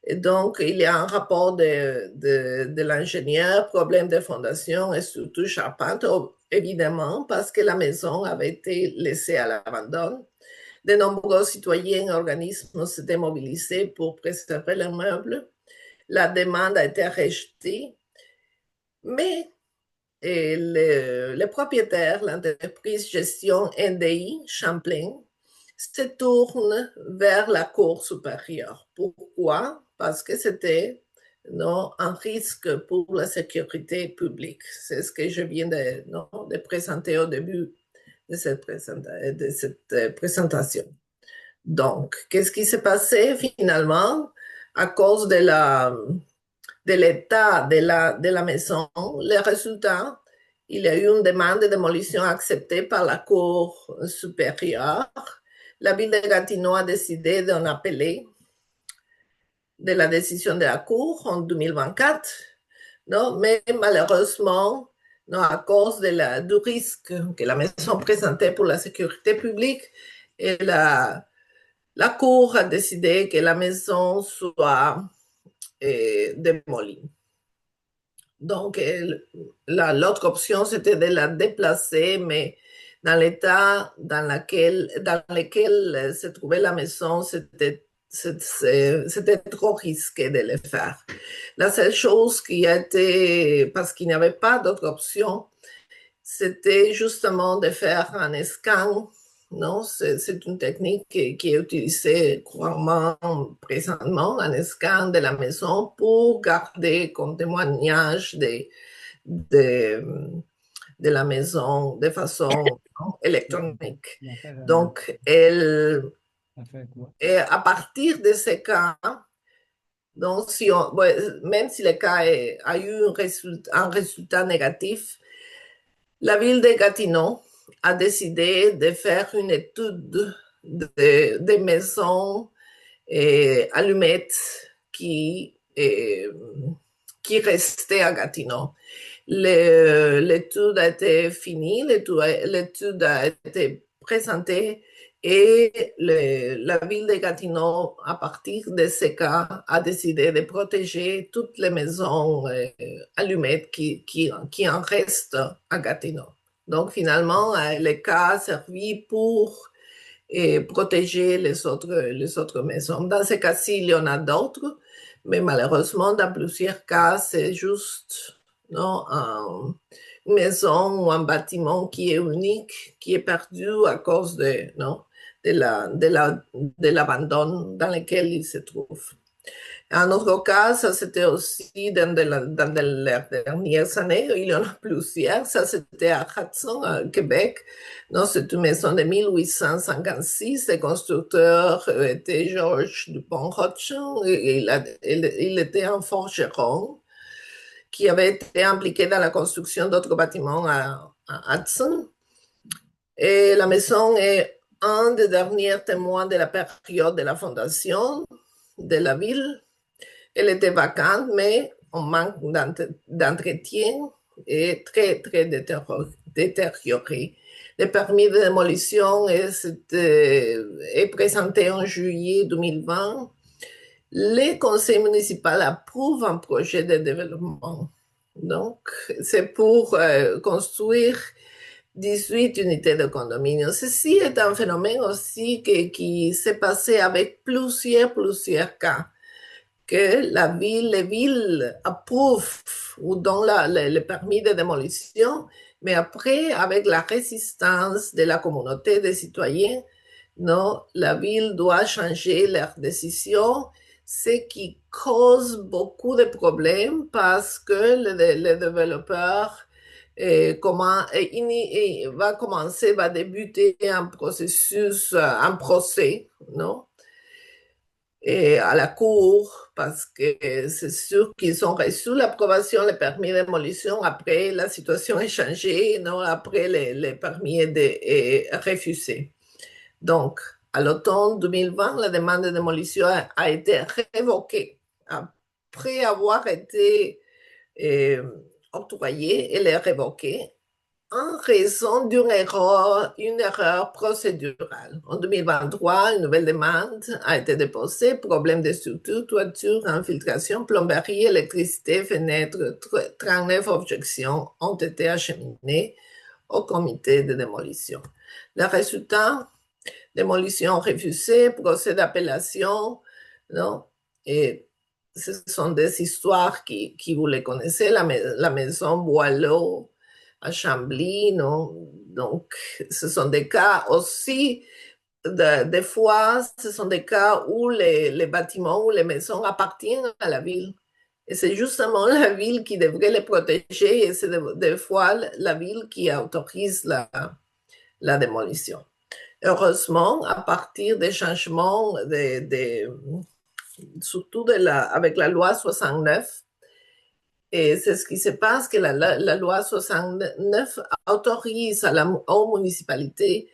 Et donc, il y a un rapport de l'ingénieur, problème de fondation et surtout charpente, évidemment, parce que la maison avait été laissée à l'abandon. De nombreux citoyens et organismes s'étaient mobilisés pour préserver l'immeuble. La demande a été rejetée, mais le propriétaire, l'entreprise gestion NDI Champlain, se tourne vers la Cour supérieure. Pourquoi? Parce que c'était non, un risque pour la sécurité publique. C'est ce que je viens de présenter au début de cette présentation. Donc, qu'est-ce qui s'est passé finalement à cause de l'état de la maison? Les résultats, il y a eu une demande de démolition acceptée par la Cour supérieure. La ville de Gatineau a décidé d'en appeler de la décision de la Cour en 2024, non? Mais malheureusement, non, à cause du risque que la maison présentait pour la sécurité publique, et la Cour a décidé que la maison soit démolie. Donc, l'autre option, c'était de la déplacer, mais dans l'état dans lequel se trouvait la maison, c'était trop risqué de le faire. La seule chose qui a été, parce qu'il n'y avait pas d'autre option, c'était justement de faire un scan. Non, c'est une technique qui est utilisée couramment présentement, un scan de la maison pour garder comme témoignage de, de la maison de façon électronique. Donc, et à partir de ces cas, donc même si le cas a eu un résultat négatif, la ville de Gatineau a décidé de faire une étude des maisons allumettes qui restaient à Gatineau. L'étude a été finie, l'étude a été présentée et la ville de Gatineau, à partir de ce cas, a décidé de protéger toutes les maisons allumettes qui en restent à Gatineau. Donc, finalement, le cas a servi pour protéger les autres maisons. Dans ce cas-ci, il y en a d'autres, mais malheureusement, dans plusieurs cas, c'est juste non, une maison ou un bâtiment qui est unique, qui est perdu à cause de l'abandon dans lequel il se trouve. Un autre cas, ça c'était aussi dans les dernières années, il y en a plusieurs, ça c'était à Hudson, à Québec. Non, c'est une maison de 1856, le constructeur était Georges Dupont-Rothschild, il était un forgeron qui avait été impliqué dans la construction d'autres bâtiments à Hudson. Et la maison est un des derniers témoins de la période de la fondation de la ville. Elle était vacante, mais on manque d'entretien et très, très détériorée. Le permis de démolition est présenté en juillet 2020. Le conseil municipal approuve un projet de développement. Donc, c'est pour construire 18 unités de condominium. Ceci est un phénomène aussi qui s'est passé avec plusieurs cas, que les villes approuvent ou donnent le permis de démolition, mais après, avec la résistance de la communauté des citoyens, non, la ville doit changer leur décision, ce qui cause beaucoup de problèmes parce que le développeur va débuter un processus, un procès, non? Et à la cour, parce que c'est sûr qu'ils ont reçu l'approbation, le permis de démolition, après la situation est changée, non? Après le permis est refusé. Donc, à l'automne 2020, la demande de démolition a été révoquée. Après avoir été octroyée, elle est révoquée en raison d'une erreur procédurale. En 2023, une nouvelle demande a été déposée, problème de structure, toiture, infiltration, plomberie, électricité, fenêtres, 39 objections ont été acheminées au comité de démolition. Le résultat, démolition refusée, procès d'appellation, non? Et ce sont des histoires qui vous les connaissez, la maison Boileau à Chambly, non? Donc, ce sont des cas aussi des fois, ce sont des cas où les bâtiments ou les maisons appartiennent à la ville. Et c'est justement la ville qui devrait les protéger et c'est des fois la ville qui autorise la démolition. Heureusement, à partir des changements, surtout avec la loi 69, et c'est ce qui se passe, que la loi 69 autorise aux municipalités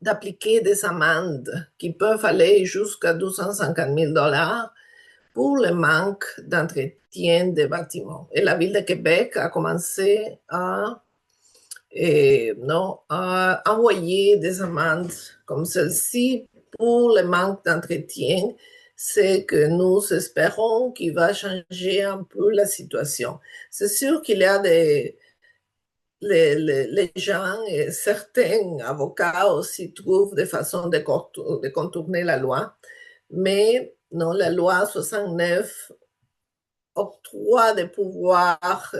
d'appliquer des amendes qui peuvent aller jusqu'à 250 000 $ pour le manque d'entretien des bâtiments. Et la ville de Québec a commencé à envoyer des amendes comme celle-ci pour le manque d'entretien. C'est que nous espérons qu'il va changer un peu la situation. C'est sûr qu'il y a les gens et certains avocats aussi trouvent des façons de contourner la loi, mais non, la loi 69 octroie des pouvoirs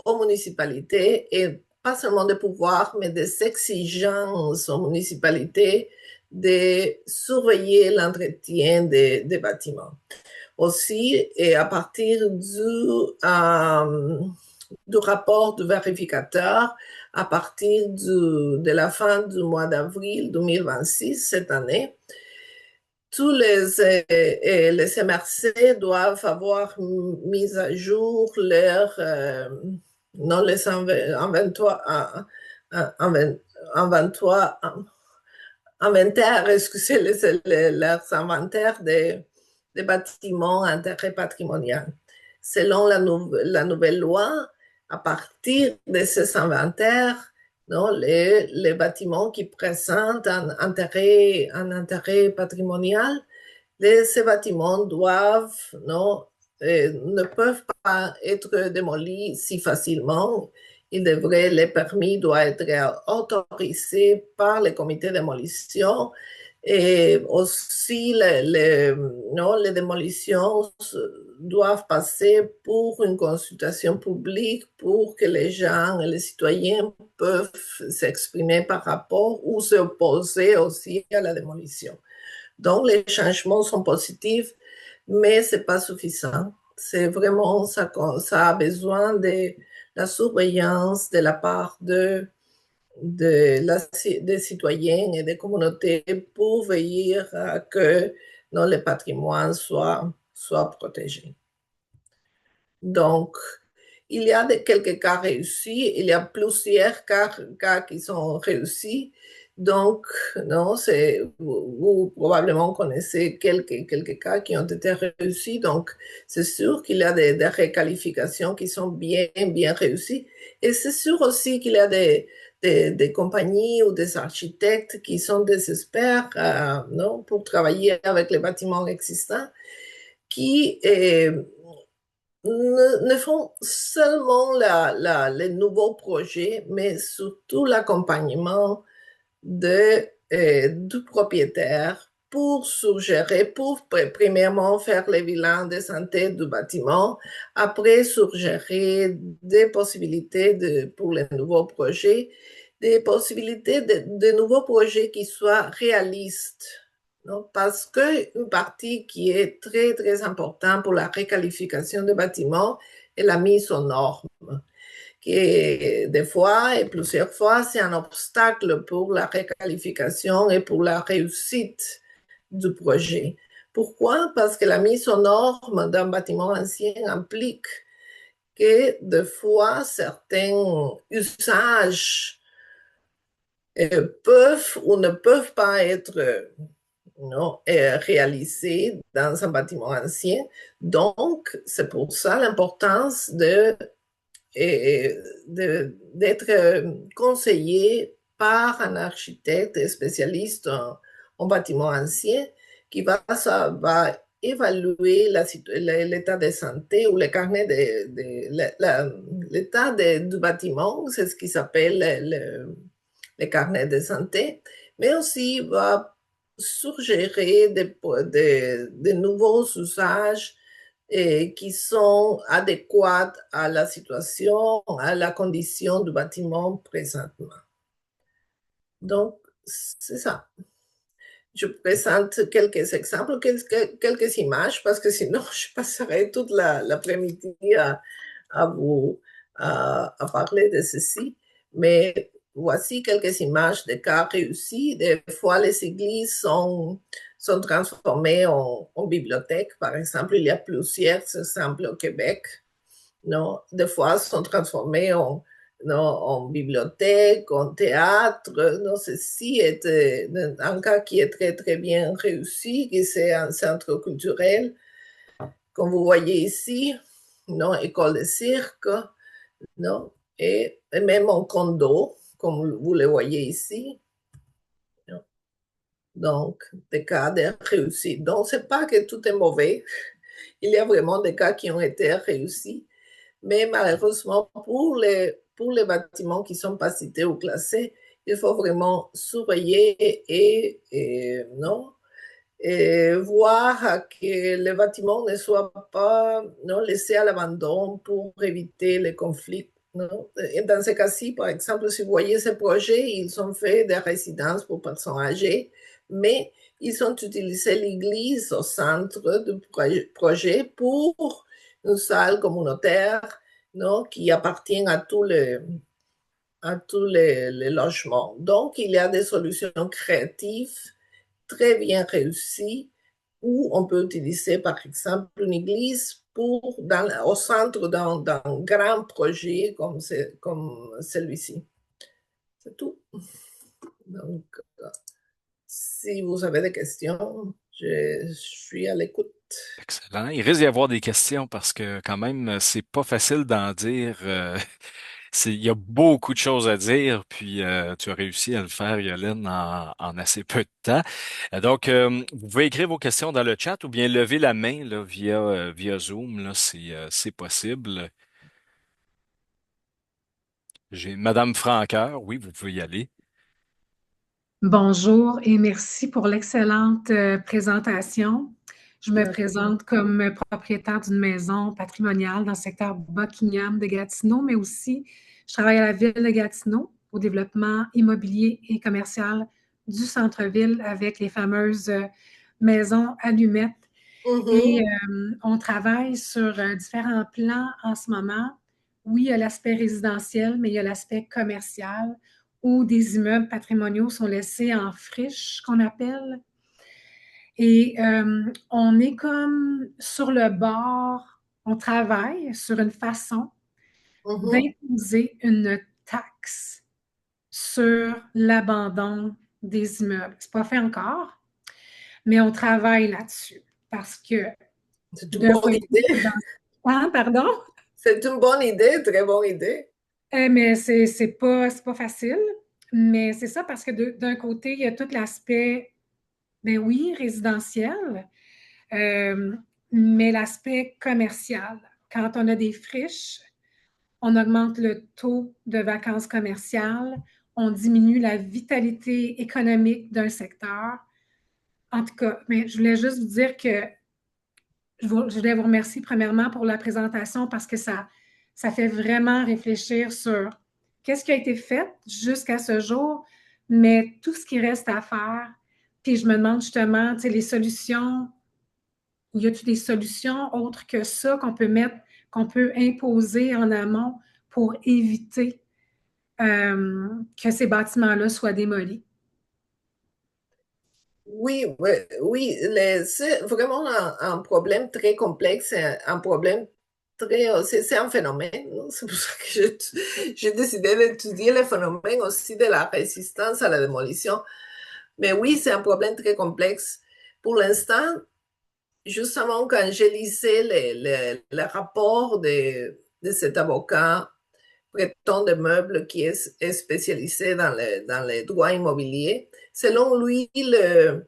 aux municipalités et pas seulement des pouvoirs, mais des exigences aux municipalités de surveiller l'entretien des bâtiments. Aussi, et à partir du rapport du vérificateur, à partir de la fin du mois d'avril 2026, cette année, tous les MRC doivent avoir mis à jour leur non les inventaires, excusez, leurs inventaires des bâtiments d'intérêt patrimonial. Selon la nouvelle loi, à partir de ces inventaires, non, les bâtiments qui présentent un intérêt patrimonial, ces bâtiments doivent, non, ne peuvent pas être démolis si facilement. Les permis doivent être autorisés par le comité de démolition et aussi les démolitions doivent passer pour une consultation publique pour que les gens et les citoyens peuvent s'exprimer par rapport ou s'opposer aussi à la démolition. Donc, les changements sont positifs, mais ce n'est pas suffisant. C'est vraiment, ça a besoin de la surveillance de la part des citoyens et des communautés pour veiller à que le patrimoine soit protégé. Donc, il y a quelques cas réussis, il y a plusieurs cas qui sont réussis. Donc, non, vous probablement connaissez quelques cas qui ont été réussis. Donc, c'est sûr qu'il y a des requalifications qui sont bien réussies. Et c'est sûr aussi qu'il y a des compagnies ou des architectes qui sont des experts non, pour travailler avec les bâtiments existants qui ne font seulement les nouveaux projets, mais surtout l'accompagnement du propriétaire pour suggérer, pour premièrement faire le bilan de santé du bâtiment, après suggérer des possibilités pour les nouveaux projets, des possibilités de nouveaux projets qui soient réalistes. Non? Parce qu'une partie qui est très, très importante pour la requalification des bâtiments est la mise aux normes, qui des fois et plusieurs fois, c'est un obstacle pour la requalification et pour la réussite du projet. Pourquoi? Parce que la mise aux normes d'un bâtiment ancien implique que des fois, certains usages peuvent ou ne peuvent pas être réalisés dans un bâtiment ancien. Donc, c'est pour ça l'importance d'être conseillé par un architecte spécialiste en bâtiment ancien qui va évaluer l'état de santé ou le carnet l'état du bâtiment, c'est ce qui s'appelle le carnet de santé, mais aussi va suggérer de nouveaux usages qui sont adéquats à la situation, à la condition du bâtiment présentement. Donc, c'est ça. Je présente quelques exemples, quelques images, parce que sinon, je passerai toute l'après-midi à vous à parler de ceci. Mais voici quelques images de cas réussis. Des fois, les églises sont transformées en bibliothèques. Par exemple, il y a plusieurs exemples au Québec. Non? Des fois, sont transformées non, en bibliothèque, en théâtre. Non, ceci est un cas qui est très, très bien réussi, qui c'est un centre culturel. Comme vous voyez ici, non, école de cirque, non, et même en condo, comme vous le voyez ici. Non? Donc, des cas de réussite. Donc, c'est pas que tout est mauvais. Il y a vraiment des cas qui ont été réussis. Mais malheureusement, pour les bâtiments qui ne sont pas cités ou classés, il faut vraiment surveiller non, et voir que les bâtiments ne soient pas non, laissés à l'abandon pour éviter les conflits. Non? Et dans ce cas-ci, par exemple, si vous voyez ces projets, ils ont fait des résidences pour personnes âgées, mais ils ont utilisé l'église au centre du projet pour une salle communautaire non, qui appartient à tous les logements. Donc, il y a des solutions créatives très bien réussies où on peut utiliser, par exemple, une église au centre d'un grand projet comme celui-ci. C'est tout. Donc, si vous avez des questions, je suis à l'écoute. Excellent. Il risque d'y avoir des questions parce que quand même, c'est pas facile d'en dire. Il y a beaucoup de choses à dire, puis tu as réussi à le faire, Yolène, en assez peu de temps. Donc, vous pouvez écrire vos questions dans le chat ou bien lever la main là, via Zoom, là, c'est possible. J'ai Madame Franqueur, oui, vous pouvez y aller. Bonjour et merci pour l'excellente présentation. Je me présente comme propriétaire d'une maison patrimoniale dans le secteur Buckingham de Gatineau, mais aussi je travaille à la ville de Gatineau au développement immobilier et commercial du centre-ville avec les fameuses maisons allumettes. Et on travaille sur différents plans en ce moment. Oui, il y a l'aspect résidentiel, mais il y a l'aspect commercial où des immeubles patrimoniaux sont laissés en friche, qu'on appelle. Et on est comme sur le bord, on travaille sur une façon d'imposer une taxe sur l'abandon des immeubles. Ce n'est pas fait encore, mais on travaille là-dessus parce que c'est une bonne idée. Ah, pardon? C'est une bonne idée, très bonne idée. Mais c'est pas facile. Mais c'est ça parce que d'un côté, il y a tout l'aspect, ben oui, résidentiel, mais l'aspect commercial. Quand on a des friches, on augmente le taux de vacances commerciales, on diminue la vitalité économique d'un secteur. En tout cas, mais je voulais juste vous dire que je voulais vous remercier premièrement pour la présentation parce que ça fait vraiment réfléchir sur qu'est-ce qui a été fait jusqu'à ce jour, mais tout ce qui reste à faire. Puis je me demande justement, tu sais, les solutions, y a-t-il des solutions autres que ça qu'on peut mettre, qu'on peut imposer en amont pour éviter que ces bâtiments-là soient démolis? Oui, oui, oui, c'est vraiment un problème très complexe, un problème c'est un phénomène. C'est pour ça que j'ai décidé d'étudier le phénomène aussi de la résistance à la démolition. Mais oui, c'est un problème très complexe. Pour l'instant, justement, quand j'ai lisé le rapport de cet avocat Breton de Meubles qui est spécialisé dans les droits immobiliers, selon lui, les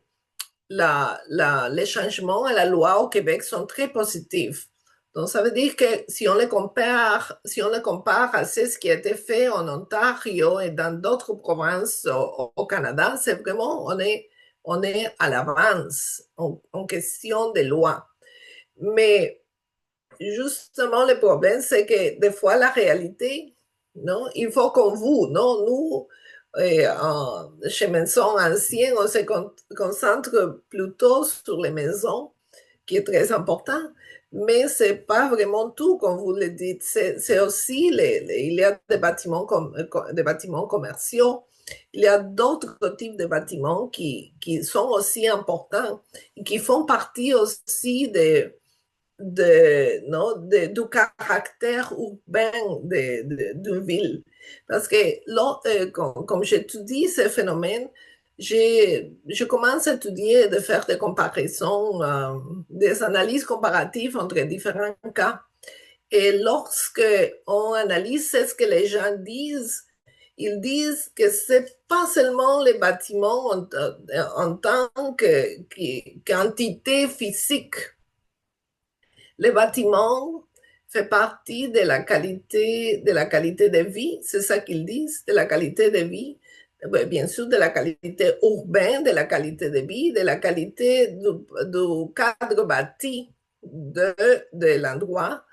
changements à la loi au Québec sont très positifs. Donc, ça veut dire que si on les compare à ce qui a été fait en Ontario et dans d'autres provinces au Canada, c'est vraiment, on est à l'avance en question de loi. Mais justement, le problème, c'est que des fois, la réalité, non, il faut qu'on vous, non, nous, Chez Maisons Anciennes, on se concentre plutôt sur les maisons, qui est très important, mais c'est pas vraiment tout, comme vous le dites. C'est aussi, il y a des bâtiments commerciaux, il y a d'autres types de bâtiments qui sont aussi importants et qui font partie aussi non, du caractère urbain d'une ville. Parce que là, comme j'étudie ces phénomènes, je commence à étudier, de faire des comparaisons, des analyses comparatives entre différents cas. Et lorsque on analyse ce que les gens disent, ils disent que c'est pas seulement les bâtiments en tant qu'entité physique. Les bâtiments fait partie de la qualité de vie, c'est ça qu'ils disent, de la qualité de vie, bien sûr de la qualité urbaine, de la qualité de vie, de la qualité du cadre bâti de l'endroit.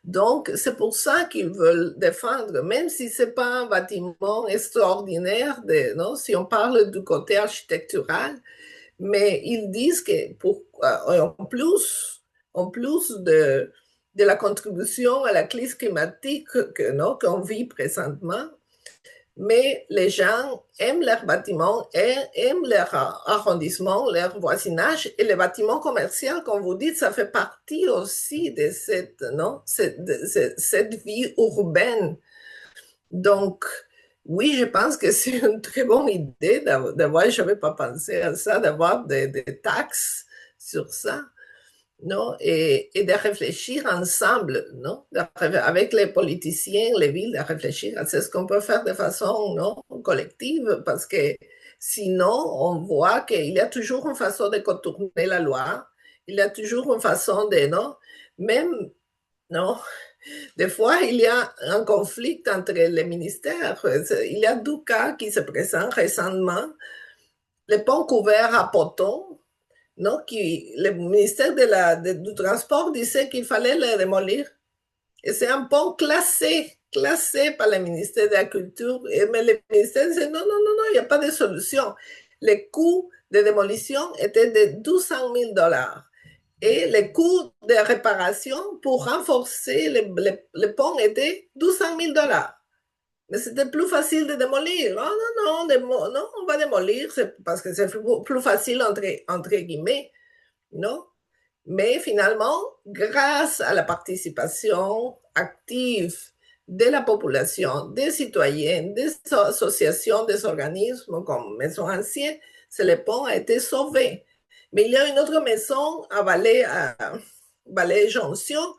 Donc, c'est pour ça qu'ils veulent défendre, même si ce n'est pas un bâtiment extraordinaire, non, si on parle du côté architectural, mais ils disent que en plus de la contribution à la crise climatique non, qu'on vit présentement, mais les gens aiment leurs bâtiments, aiment leur arrondissement, leur voisinage, et les bâtiments commerciaux, comme vous dites, ça fait partie aussi de non, cette vie urbaine. Donc, oui, je pense que c'est une très bonne idée d'avoir, je n'avais pas pensé à ça, d'avoir des taxes sur ça, non? Et de réfléchir ensemble, non? Avec les politiciens, les villes, de réfléchir à ce qu'on peut faire de façon, non, collective, parce que sinon, on voit qu'il y a toujours une façon de contourner la loi, il y a toujours une façon de, non? Même, non? Des fois, il y a un conflit entre les ministères. Il y a deux cas qui se présentent récemment. Le pont couvert à Poton, non, le ministère du Transport disait qu'il fallait le démolir. Et c'est un pont classé par le ministère de la Culture. Mais le ministère disait non, non, non, non, il n'y a pas de solution. Le coût de démolition était de 200 000 $. Et le coût de réparation pour renforcer le pont était 200 000 $. Mais c'était plus facile de démolir. Oh, non, non, non, on va démolir parce que c'est plus facile entre guillemets, non? Mais finalement, grâce à la participation active de la population, des citoyens, des associations, des organismes comme Maison Ancienne, le pont a été sauvé. Mais il y a une autre maison à Valais-Jonction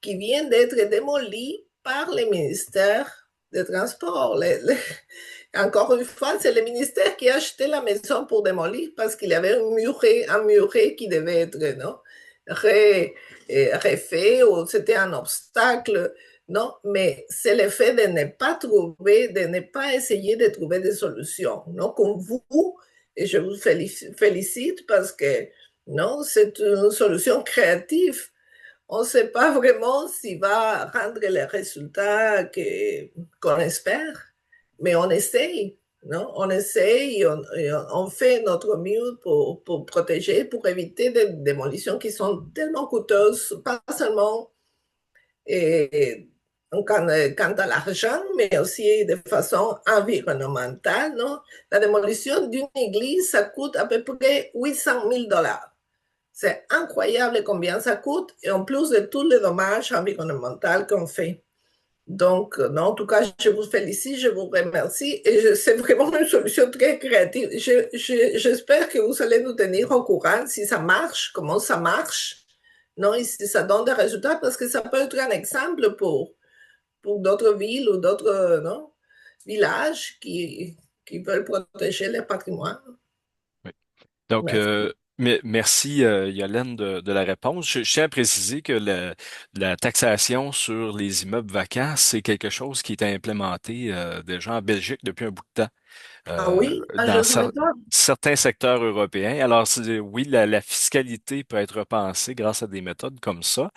qui vient d'être démolie par le ministère des Transports. Encore une fois, c'est le ministère qui a acheté la maison pour démolir parce qu'il y avait un muret qui devait être non, refait ou c'était un obstacle. Non, mais c'est le fait de ne pas trouver, de ne pas essayer de trouver des solutions. Non, comme vous, et je vous félicite parce que non, c'est une solution créative. On ne sait pas vraiment s'il va rendre les résultats qu'on espère, mais on essaye, non? On essaye, on fait notre mieux pour protéger, pour éviter des démolitions qui sont tellement coûteuses, pas seulement et, quant à l'argent, mais aussi de façon environnementale, non? La démolition d'une église, ça coûte à peu près 800 000 $. C'est incroyable combien ça coûte, et en plus de tous les dommages environnementaux qu'on fait. Donc, non, en tout cas, je vous félicite, je vous remercie, et c'est vraiment une solution très créative. J'espère que vous allez nous tenir au courant si ça marche, comment ça marche, non, et si ça donne des résultats, parce que ça peut être un exemple pour d'autres villes ou d'autres non, villages qui veulent protéger leur patrimoine. Oui. Donc, Merci. merci, Yolène, de la réponse. Je tiens à préciser que la taxation sur les immeubles vacants, c'est quelque chose qui est implémenté déjà en Belgique depuis un bout de temps, Ah oui, je dans ne savais pas. certains secteurs européens. Alors, oui, la fiscalité peut être repensée grâce à des méthodes comme ça.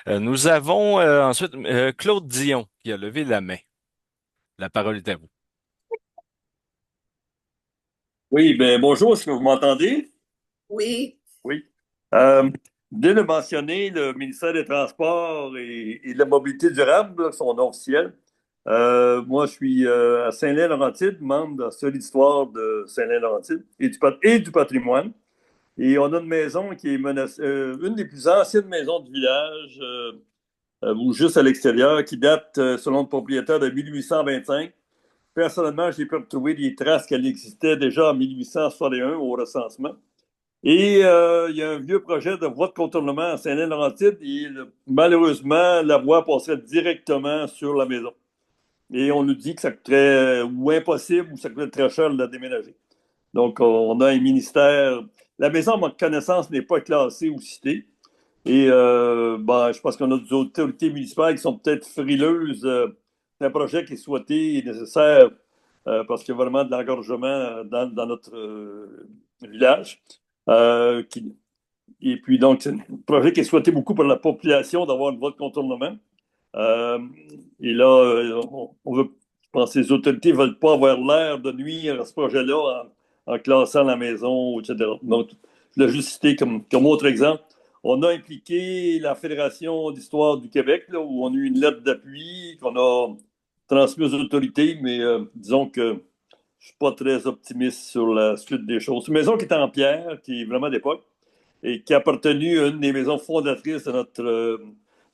Nous avons ensuite Claude Dion qui a levé la main. La parole est à vous. Oui, ben bonjour, est-ce que vous m'entendez? Oui, Oui. Euh, Dès le mentionner, le ministère des Transports et de la Mobilité durable, là, son nom officiel. Moi, je suis à Saint-Lin-Laurentide, membre de Seule Histoire de Saint-Lin-Laurentide et du patrimoine. Et on a une maison qui est une des plus anciennes maisons du village, ou juste à l'extérieur, qui date, selon le propriétaire, de 1825. Personnellement, j'ai pu retrouver des traces qu'elle existait déjà en 1861 au recensement. Et il y a un vieux projet de voie de contournement à Saint-Lin-Laurentide et malheureusement, la voie passerait directement sur la maison. Et on nous dit que ça coûterait ou impossible ou ça coûterait très cher de la déménager. Donc, on a un ministère. La maison, à ma connaissance, n'est pas classée ou citée. Et ben, je pense qu'on a des autorités municipales qui sont peut-être frileuses. C'est un projet qui est souhaité et nécessaire parce qu'il y a vraiment de l'engorgement dans notre village. Et puis, donc, c'est un projet qui est souhaité beaucoup par la population d'avoir une voie de contournement. Euh, et là, on veut, je pense que les autorités ne veulent pas avoir l'air de nuire à ce projet-là en classant la maison, etc. Donc, je l'ai juste cité comme autre exemple. On a impliqué la Fédération d'histoire du Québec, là, où on a eu une lettre d'appui qu'on a transmise aux autorités, mais disons que je ne suis pas très optimiste sur la suite des choses. C'est une maison qui est en pierre, qui est vraiment d'époque et qui a appartenu à une des maisons fondatrices de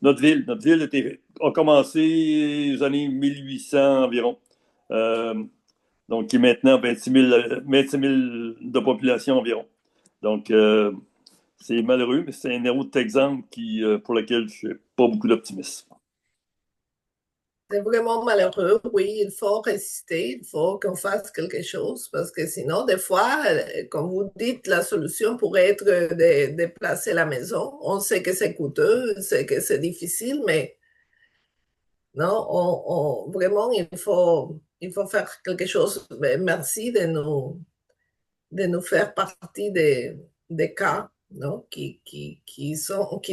notre ville. Notre ville a commencé aux années 1800 environ. Euh, donc, qui est maintenant 26 000 de population environ. Donc, c'est malheureux, mais c'est un autre exemple pour lequel je n'ai pas beaucoup d'optimisme. c'est vraiment malheureux. Oui, il faut résister, il faut qu'on fasse quelque chose parce que sinon, des fois, comme vous dites, la solution pourrait être de déplacer la maison. On sait que c'est coûteux, c'est que c'est difficile, mais non, vraiment, il faut faire quelque chose. Mais merci de nous faire partie des cas, non, qui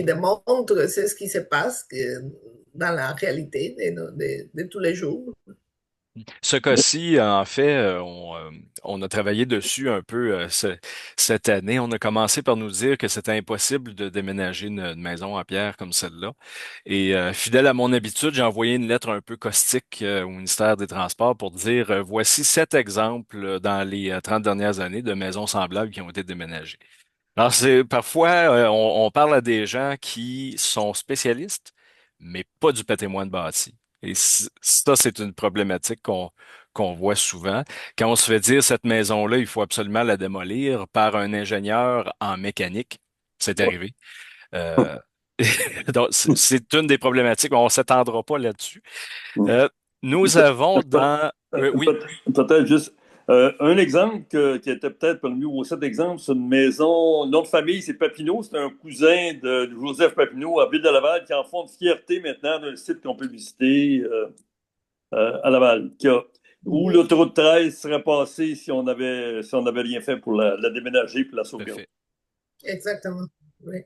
démontrent c'est ce qui se passe dans la réalité de tous les jours. Ce cas-ci, en fait, on a travaillé dessus un peu cette année. On a commencé par nous dire que c'était impossible de déménager une maison en pierre comme celle-là. Et fidèle à mon habitude, j'ai envoyé une lettre un peu caustique au ministère des Transports pour dire voici 7 exemples dans les 30 dernières années de maisons semblables qui ont été déménagées. Alors, c'est parfois, on parle à des gens qui sont spécialistes, mais pas du patrimoine bâti. Et ça, c'est une problématique qu'on voit souvent. Quand on se fait dire cette maison-là, il faut absolument la démolir par un ingénieur en mécanique, c'est arrivé. Euh, donc, c'est une des problématiques. On s'étendra pas là-dessus. Euh, nous avons dans... oui, Peut-être juste un exemple qui était peut-être parmi vos 7 exemples, c'est une maison, notre famille, c'est Papineau, c'est un cousin de Joseph Papineau à Ville-de-Laval qui en font une fierté maintenant d'un site qu'on peut visiter à Laval, où l'autoroute 13 serait passée si on avait rien fait pour la déménager pour la tout à sauvegarde. fait. Exactement. Oui.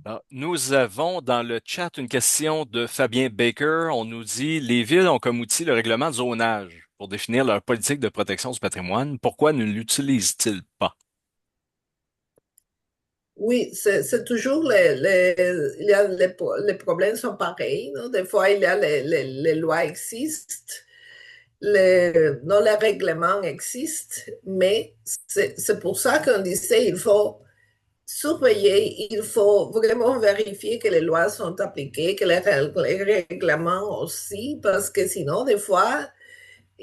Alors, nous avons dans le chat une question de Fabien Baker. On nous dit, les villes ont comme outil le règlement de zonage pour définir leur politique de protection du patrimoine. Pourquoi ne l'utilisent-ils pas? Oui, c'est toujours il y a les problèmes sont pareils, non? Des fois, il y a les lois existent, non, les règlements existent, mais c'est pour ça qu'on disait il faut surveiller, il faut vraiment vérifier que les lois sont appliquées, que les règlements aussi, parce que sinon, des fois,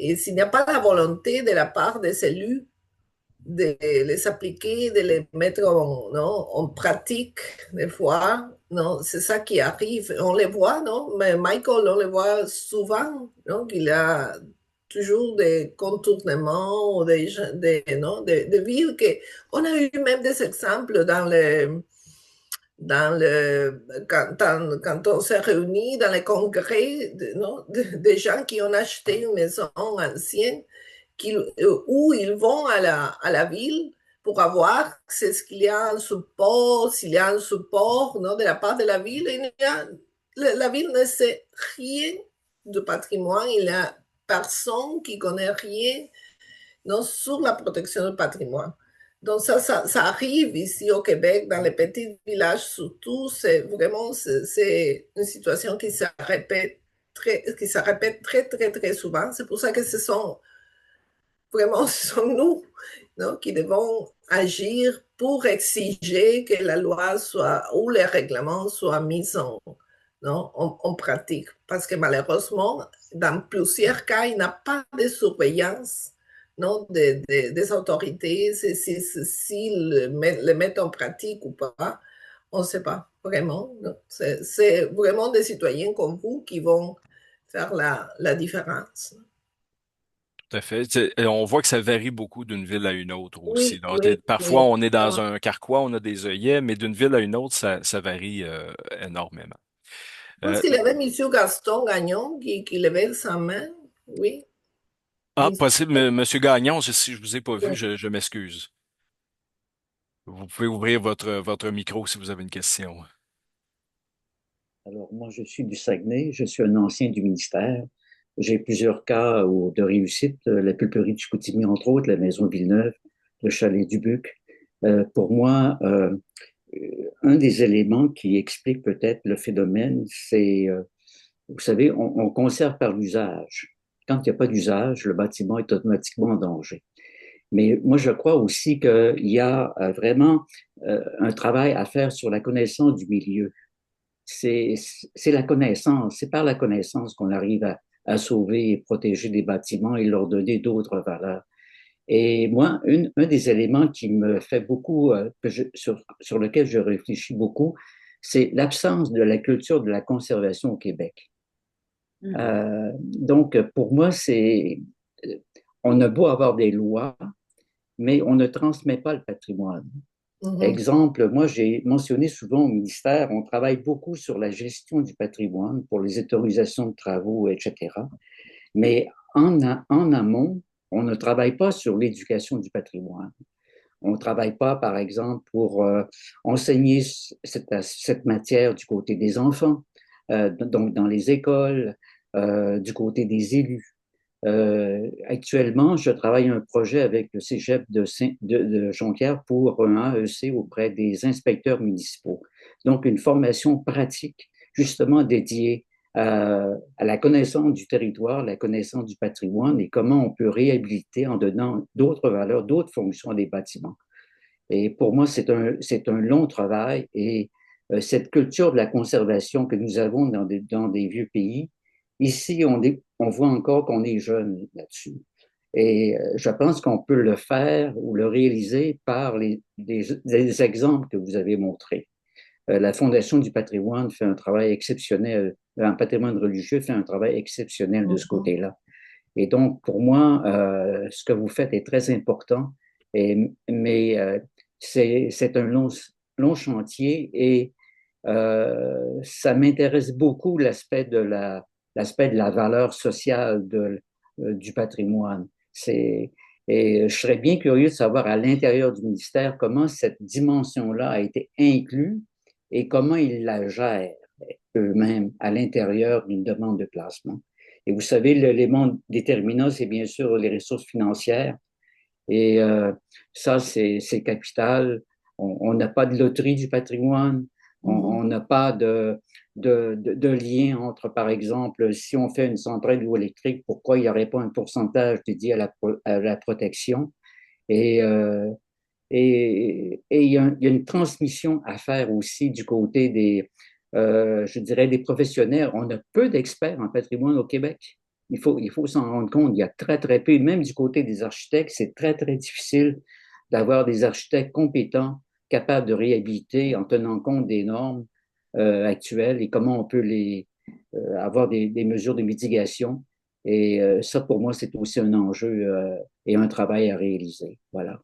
et s'il n'y a pas la volonté de la part des élus de les appliquer, de les mettre non, en pratique, des fois, non, c'est ça qui arrive. On les voit, non, mais Michael, on le voit souvent, non, qu'il a toujours des contournements ou non, des villes que on a eu même des exemples quand on s'est réunis dans les congrès non, des gens qui ont acheté une maison ancienne où ils vont à la ville pour avoir ce qu'il y a un support, s'il y a un support non, de la part de la ville. La ville ne sait rien du patrimoine, il n'y a personne qui connaît rien non, sur la protection du patrimoine. Donc ça arrive ici au Québec, dans les petits villages surtout, c'est vraiment c'est une situation qui se répète très souvent. C'est pour ça que ce sont vraiment ce sont nous, non, qui devons agir pour exiger que la loi soit ou les règlements soient mis non, en pratique. Parce que malheureusement, dans plusieurs cas, il n'y a pas de surveillance non, des autorités, si le mettent en pratique ou pas, on ne sait pas vraiment. C'est vraiment des citoyens comme vous qui vont faire la différence. Tout à fait. Et on voit que ça varie beaucoup d'une ville à une autre aussi. Oui, Donc, oui, parfois, oui. on est dans un carquois, on a des œillets, mais d'une ville à une autre, ça varie énormément. Je pense Euh, qu'il y avait M. Gaston Gagnon qui levait sa main. Oui. Possible, Monsieur Gagnon, si je vous ai pas vu, je m'excuse. Vous pouvez ouvrir votre micro si vous avez une question. Alors, moi, je suis du Saguenay, je suis un ancien du ministère. J'ai plusieurs cas de réussite, la pulperie de Chicoutimi, entre autres, la maison Villeneuve, le chalet du Buc. Pour moi, un des éléments qui explique peut-être le phénomène, c'est, vous savez, on conserve par l'usage. Quand il n'y a pas d'usage, le bâtiment est automatiquement en danger. Mais moi, je crois aussi qu'il y a vraiment un travail à faire sur la connaissance du milieu. C'est la connaissance, c'est par la connaissance qu'on arrive à sauver et protéger des bâtiments et leur donner d'autres valeurs. Et moi, un des éléments qui me fait beaucoup, sur lequel je réfléchis beaucoup, c'est l'absence de la culture de la conservation au Québec. Donc, pour moi, on a beau avoir des lois, mais on ne transmet pas le patrimoine. Exemple, moi, j'ai mentionné souvent au ministère, on travaille beaucoup sur la gestion du patrimoine pour les autorisations de travaux, etc. Mais en amont, on ne travaille pas sur l'éducation du patrimoine. On ne travaille pas, par exemple, pour enseigner cette matière du côté des enfants, donc dans les écoles, du côté des élus. Actuellement, je travaille un projet avec le Cégep de Jonquière pour un AEC auprès des inspecteurs municipaux. Donc, une formation pratique justement dédiée à la connaissance du territoire, la connaissance du patrimoine et comment on peut réhabiliter en donnant d'autres valeurs, d'autres fonctions à des bâtiments. Et pour moi, c'est un long travail et cette culture de la conservation que nous avons dans des vieux pays, ici, on voit encore qu'on est jeune là-dessus. Et je pense qu'on peut le faire ou le réaliser par des exemples que vous avez montrés. La Fondation du patrimoine fait un travail exceptionnel, un patrimoine religieux fait un travail exceptionnel de ce côté-là. Et donc, pour moi, ce que vous faites est très important, mais c'est un long chantier et ça m'intéresse beaucoup l'aspect de la valeur sociale du patrimoine. Et je serais bien curieux de savoir à l'intérieur du ministère comment cette dimension-là a été inclue et comment ils la gèrent eux-mêmes à l'intérieur d'une demande de classement. Et vous savez, l'élément déterminant, c'est bien sûr les ressources financières. Et ça, c'est capital. On n'a pas de loterie du patrimoine. On n'a pas de lien entre, par exemple, si on fait une centrale hydroélectrique, pourquoi il n'y aurait pas un pourcentage dédié à la protection? Et il y a une transmission à faire aussi du côté je dirais, des professionnels. On a peu d'experts en patrimoine au Québec. Il faut s'en rendre compte. Il y a très peu, même du côté des architectes, c'est très difficile d'avoir des architectes compétents, capables de réhabiliter en tenant compte des normes actuelles et comment on peut avoir des mesures de mitigation. Et ça, pour moi, c'est aussi un enjeu et un travail à réaliser. Voilà.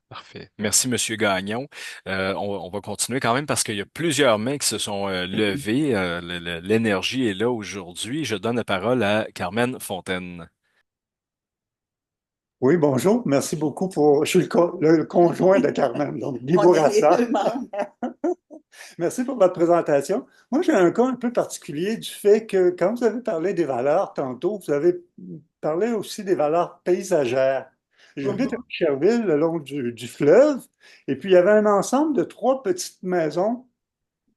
Parfait. Merci, Monsieur Gagnon. On va continuer quand même parce qu'il y a plusieurs mains qui se sont levées. L'énergie est là aujourd'hui. Je donne la parole à Carmen Fontaine. Oui, bonjour. Merci beaucoup pour. Je suis le conjoint de Carmen, donc Guy Bourassa. Merci pour votre présentation. Moi, j'ai un cas un peu particulier du fait que quand vous avez parlé des valeurs tantôt, vous avez parlé aussi des valeurs paysagères. J'habite à Boucherville, le long du fleuve, et puis il y avait un ensemble de 3 petites maisons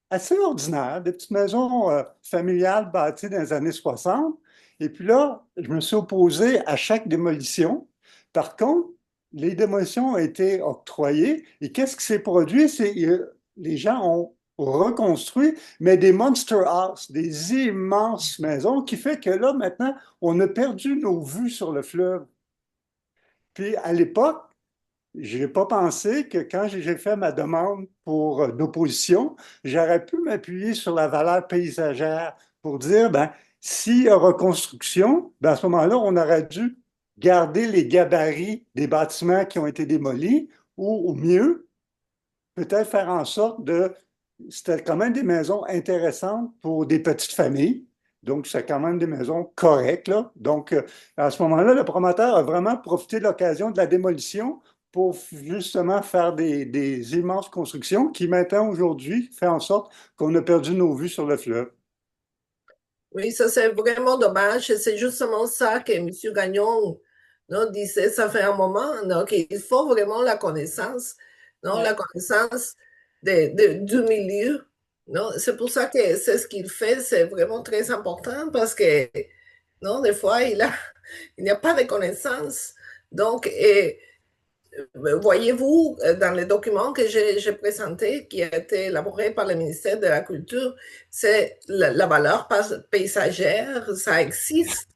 assez ordinaires, des petites maisons familiales bâties dans les années 60. Et puis là, je me suis opposé à chaque démolition. Par contre, les démolitions ont été octroyées. Et qu'est-ce qui s'est produit? Les gens ont reconstruit, mais des monster houses, des immenses maisons, qui fait que là, maintenant, on a perdu nos vues sur le fleuve. Puis à l'époque, je n'ai pas pensé que quand j'ai fait ma demande pour d'opposition, j'aurais pu m'appuyer sur la valeur paysagère pour dire, ben, s'il y a reconstruction, ben, à ce moment-là, on aurait dû garder les gabarits des bâtiments qui ont été démolis ou, au mieux, peut-être faire en sorte de... C'était quand même des maisons intéressantes pour des petites familles. Donc, c'est quand même des maisons correctes, là. Donc, à ce moment-là, le promoteur a vraiment profité de l'occasion de la démolition pour justement faire des immenses constructions qui, maintenant, aujourd'hui, fait en sorte qu'on a perdu nos vues sur le fleuve. Oui, ça c'est vraiment dommage. Et c'est justement ça que M. Gagnon, non, disait, ça fait un moment, non, qu'il faut vraiment la connaissance, non, la connaissance du milieu. Non, c'est pour ça que c'est ce qu'il fait, c'est vraiment très important parce que, non, des fois, il n'y a pas de connaissances. Donc, voyez-vous, dans les documents que j'ai présentés, qui a été élaboré par le ministère de la Culture, c'est la valeur paysagère, ça existe.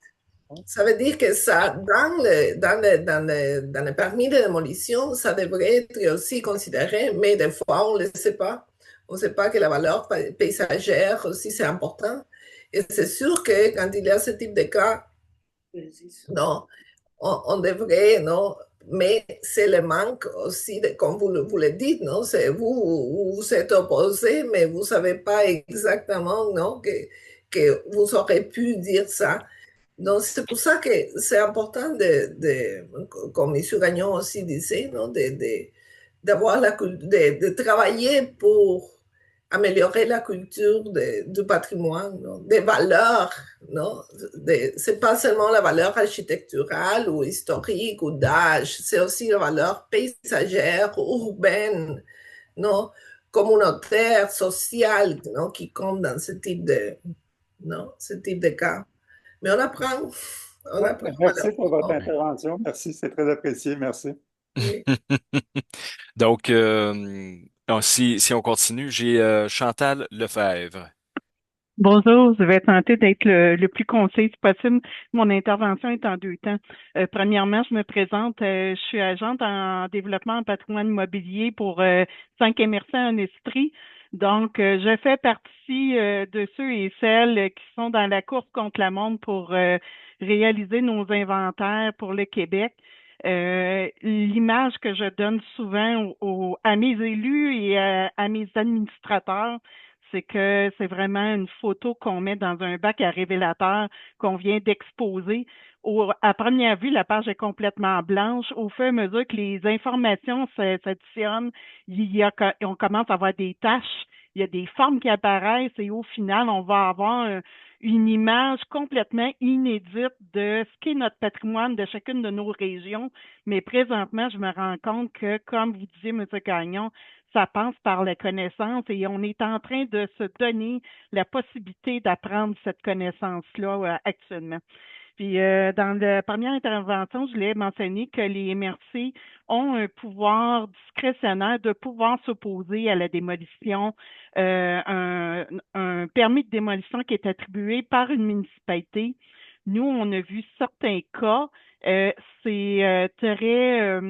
Ça veut dire que ça, dans le permis de démolition, ça devrait être aussi considéré, mais des fois, on ne le sait pas. On ne sait pas que la valeur paysagère aussi, c'est important. Et c'est sûr que quand il y a ce type de cas, non, on devrait, non, mais c'est le manque aussi, comme vous le dites, non, c'est vous êtes opposé, mais vous ne savez pas exactement, non, que vous aurez pu dire ça. Donc, c'est pour ça que c'est important comme M. Gagnon aussi disait, non, d'avoir de travailler pour améliorer la culture du patrimoine, non, des valeurs, non, c'est pas seulement la valeur architecturale ou historique ou d'âge, c'est aussi la valeur paysagère, urbaine, non, communautaire, sociale, non, qui compte dans ce type de cas. Mais on apprend. On Ouais, apprend merci pour votre malheureusement. intervention. Merci, c'est très apprécié. Merci. Oui. Donc, si on continue, j'ai Chantal Lefebvre. Bonjour, je vais tenter d'être le plus concise possible. Mon intervention est en 2 temps. Premièrement, je me présente, je suis agente en développement en patrimoine immobilier pour 5 MRC en Estrie. Donc, je fais partie de ceux et celles qui sont dans la course contre la montre pour réaliser nos inventaires pour le Québec. L'image que je donne souvent à mes élus et à mes administrateurs, c'est que c'est vraiment une photo qu'on met dans un bac à révélateur qu'on vient d'exposer. À première vue, la page est complètement blanche. Au fur et à mesure que les informations s'additionnent, on commence à avoir des taches, il y a des formes qui apparaissent et au final, on va avoir une image complètement inédite de ce qu'est notre patrimoine de chacune de nos régions. Mais présentement, je me rends compte que, comme vous disiez, M. Gagnon, ça passe par la connaissance et on est en train de se donner la possibilité d'apprendre cette connaissance-là actuellement. Puis dans la première intervention, je voulais mentionner que les MRC ont un pouvoir discrétionnaire de pouvoir s'opposer à la démolition, un permis de démolition qui est attribué par une municipalité. Nous, on a vu certains cas, c'est très,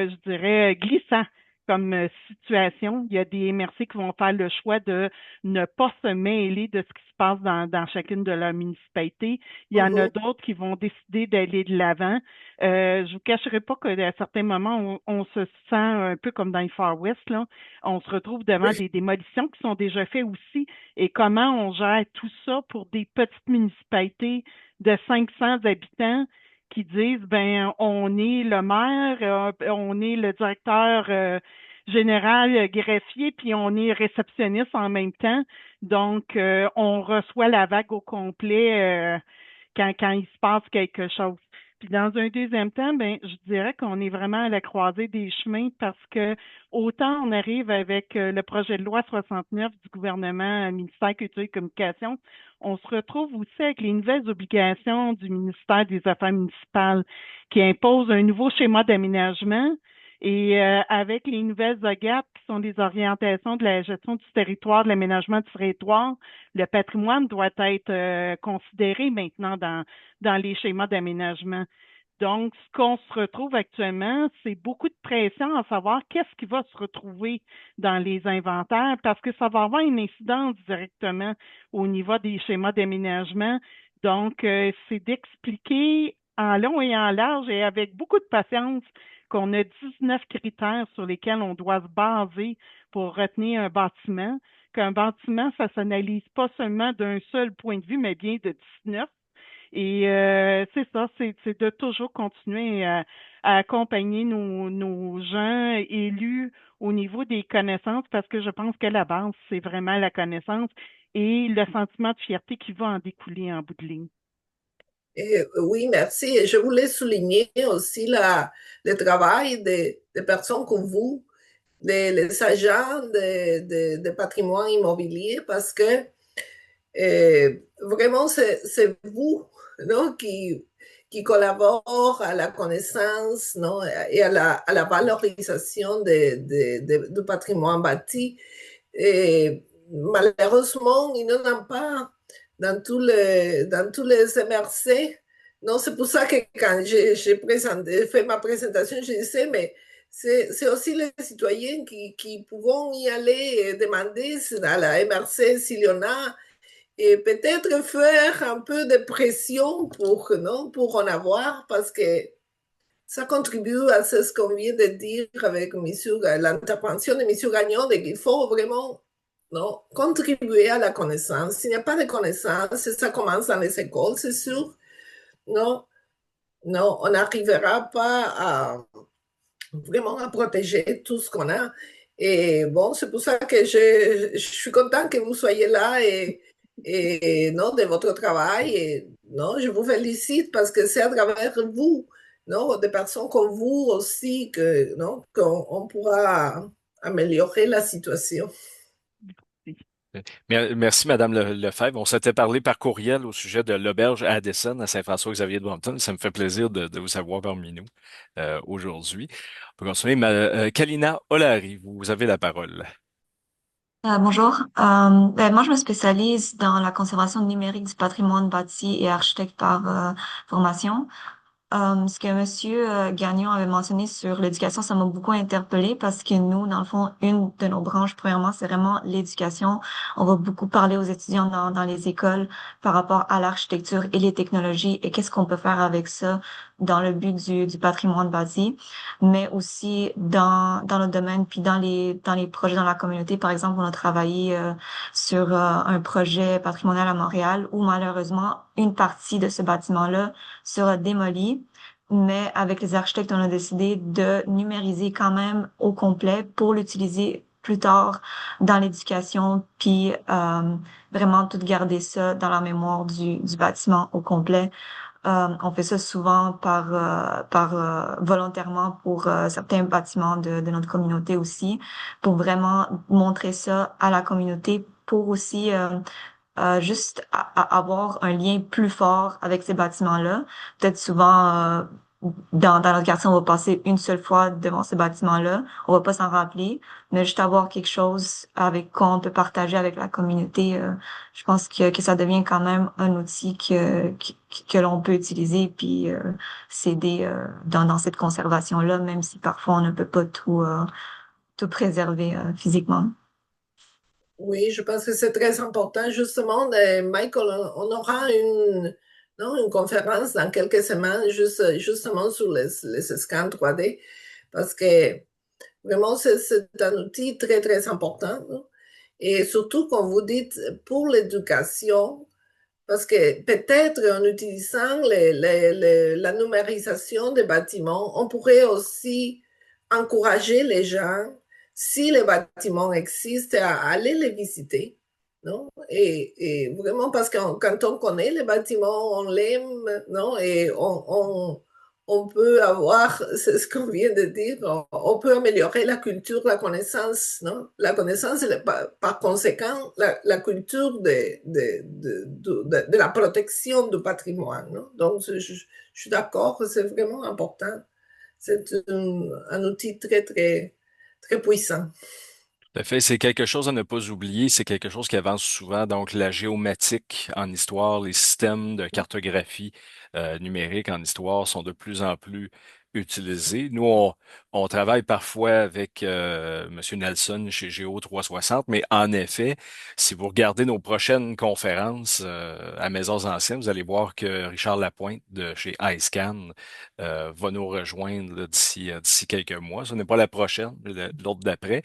je dirais, glissant comme situation. Il y a des MRC qui vont faire le choix de ne pas se mêler de ce qui se passe dans chacune de leurs municipalités. Il y en a d'autres qui vont décider d'aller de l'avant. Je vous cacherai pas qu'à certains moments, on se sent un peu comme dans le Far West, là. On se retrouve devant des démolitions qui sont déjà faites aussi. Et comment on gère tout ça pour des petites municipalités de 500 habitants qui disent, ben, on est le maire, on est le directeur général greffier, puis on est réceptionniste en même temps. Donc, on reçoit la vague au complet quand il se passe quelque chose. Puis dans un deuxième temps, ben, je dirais qu'on est vraiment à la croisée des chemins parce que autant on arrive avec le projet de loi 69 du gouvernement ministère Culture et Communication, on se retrouve aussi avec les nouvelles obligations du ministère des Affaires municipales qui impose un nouveau schéma d'aménagement et avec les nouvelles OGAP qui sont les orientations de la gestion du territoire, de l'aménagement du territoire, le patrimoine doit être considéré maintenant dans les schémas d'aménagement. Donc, ce qu'on se retrouve actuellement, c'est beaucoup de pression à savoir qu'est-ce qui va se retrouver dans les inventaires parce que ça va avoir une incidence directement au niveau des schémas d'aménagement. Donc, c'est d'expliquer en long et en large et avec beaucoup de patience qu'on a 19 critères sur lesquels on doit se baser pour retenir un bâtiment, qu'un bâtiment, ça s'analyse pas seulement d'un seul point de vue, mais bien de 19. Et c'est ça, c'est de toujours continuer à accompagner nos gens élus au niveau des connaissances parce que je pense que la base, c'est vraiment la connaissance et le sentiment de fierté qui va en découler en bout de ligne. Oui, merci. Et je voulais souligner aussi le travail des personnes comme vous, les agents de patrimoine immobilier, parce que vraiment, c'est vous, non, qui collabore à la connaissance, non, et à la valorisation du patrimoine bâti. Et malheureusement, ils n'en ont pas dans tous les MRC. Non, c'est pour ça que quand j'ai fait ma présentation, je disais, mais c'est aussi les citoyens qui pourront y aller et demander à la MRC s'il y en a et peut-être faire un peu de pression non, pour en avoir, parce que ça contribue à ce qu'on vient de dire avec l'intervention de M. Gagnon, qu'il faut vraiment non, contribuer à la connaissance. S'il n'y a pas de connaissance, ça commence dans les écoles, c'est sûr. Non, non, on n'arrivera pas vraiment à protéger tout ce qu'on a. Et bon, c'est pour ça que je suis content que vous soyez là et non, de votre travail. Et non, je vous félicite parce que c'est à travers vous, non, des personnes comme vous aussi que non, qu'on pourra améliorer la situation. Merci, Madame Lefebvre. On s'était parlé par courriel au sujet de l'auberge Addison à Saint-François-Xavier-de-Brompton. Ça me fait plaisir de vous avoir parmi nous aujourd'hui. On peut continuer. Kalina Olari, vous avez la parole. Bonjour. Moi, je me spécialise dans la conservation numérique du patrimoine bâti et architecte par formation. Ce que Monsieur Gagnon avait mentionné sur l'éducation, ça m'a beaucoup interpellée parce que nous, dans le fond, une de nos branches, premièrement, c'est vraiment l'éducation. On va beaucoup parler aux étudiants dans les écoles par rapport à l'architecture et les technologies et qu'est-ce qu'on peut faire avec ça dans le but du patrimoine bâti, mais aussi dans notre domaine, puis dans les projets dans la communauté. Par exemple, on a travaillé sur un projet patrimonial à Montréal où malheureusement, une partie de ce bâtiment-là sera démolie, mais avec les architectes, on a décidé de numériser quand même au complet pour l'utiliser plus tard dans l'éducation, puis vraiment tout garder ça dans la mémoire du bâtiment au complet. On fait ça souvent par volontairement pour certains bâtiments de notre communauté aussi, pour vraiment montrer ça à la communauté, pour aussi juste avoir un lien plus fort avec ces bâtiments-là. Peut-être souvent, dans notre quartier, on va passer une seule fois devant ces bâtiments-là. On va pas s'en rappeler, mais juste avoir quelque chose avec quoi on peut partager avec la communauté. Je pense que ça devient quand même un outil que l'on peut utiliser puis s'aider dans cette conservation-là, même si parfois on ne peut pas tout préserver physiquement. Oui, je pense que c'est très important. Justement, Michael, on aura non, une conférence dans quelques semaines justement sur les scans 3D parce que vraiment, c'est un outil très, très important. Non? Et surtout, comme vous dites, pour l'éducation, parce que peut-être en utilisant la numérisation des bâtiments, on pourrait aussi encourager les gens, si les bâtiments existent, à aller les visiter. Non? Et vraiment, parce que quand on connaît les bâtiments, on l'aime, non? Et on peut avoir, c'est ce qu'on vient de dire, on peut améliorer la culture, la connaissance, non? La connaissance, par conséquent, la culture de la protection du patrimoine, non? Donc, je suis d'accord, c'est vraiment important. C'est un outil très, très, très puissant. Tout à fait, c'est quelque chose à ne pas oublier, c'est quelque chose qui avance souvent, donc la géomatique en histoire, les systèmes de cartographie numérique en histoire sont de plus en plus utilisés. Nous, on travaille parfois avec M. Nelson chez Géo 360, mais en effet, si vous regardez nos prochaines conférences à Maisons Anciennes, vous allez voir que Richard Lapointe de chez iScan va nous rejoindre là, d'ici quelques mois. Ce n'est pas la prochaine, l'autre d'après.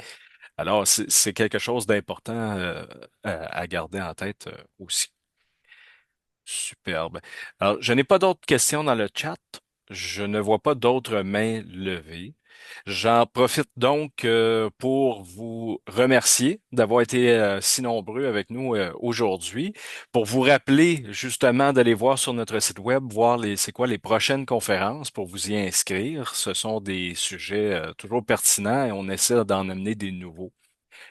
Alors, c'est quelque chose d'important à garder en tête aussi. Superbe. Alors, je n'ai pas d'autres questions dans le chat. Je ne vois pas d'autres mains levées. J'en profite donc pour vous remercier d'avoir été si nombreux avec nous aujourd'hui, pour vous rappeler justement d'aller voir sur notre site web, voir c'est quoi les prochaines conférences pour vous y inscrire. Ce sont des sujets toujours pertinents et on essaie d'en amener des nouveaux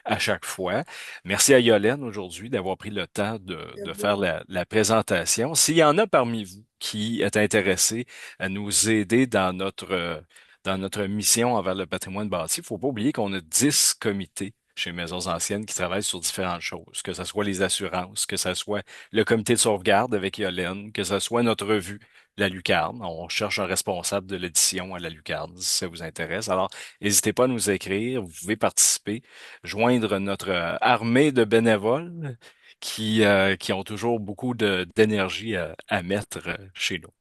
à chaque fois. Merci à Yolène aujourd'hui d'avoir pris le temps de faire la présentation. S'il y en a parmi vous qui est intéressé à nous aider dans notre mission envers le patrimoine bâti, il ne faut pas oublier qu'on a 10 comités chez Maisons Anciennes qui travaillent sur différentes choses, que ce soit les assurances, que ce soit le comité de sauvegarde avec Yolène, que ce soit notre revue, la Lucarne. On cherche un responsable de l'édition à la Lucarne, si ça vous intéresse. Alors, n'hésitez pas à nous écrire, vous pouvez participer, joindre notre armée de bénévoles qui ont toujours beaucoup d'énergie à mettre chez nous.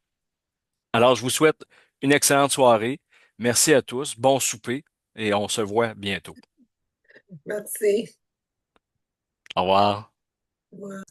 Alors, je vous souhaite une excellente soirée. Merci à tous. Bon souper et on se voit bientôt. Merci. Au revoir. Au revoir.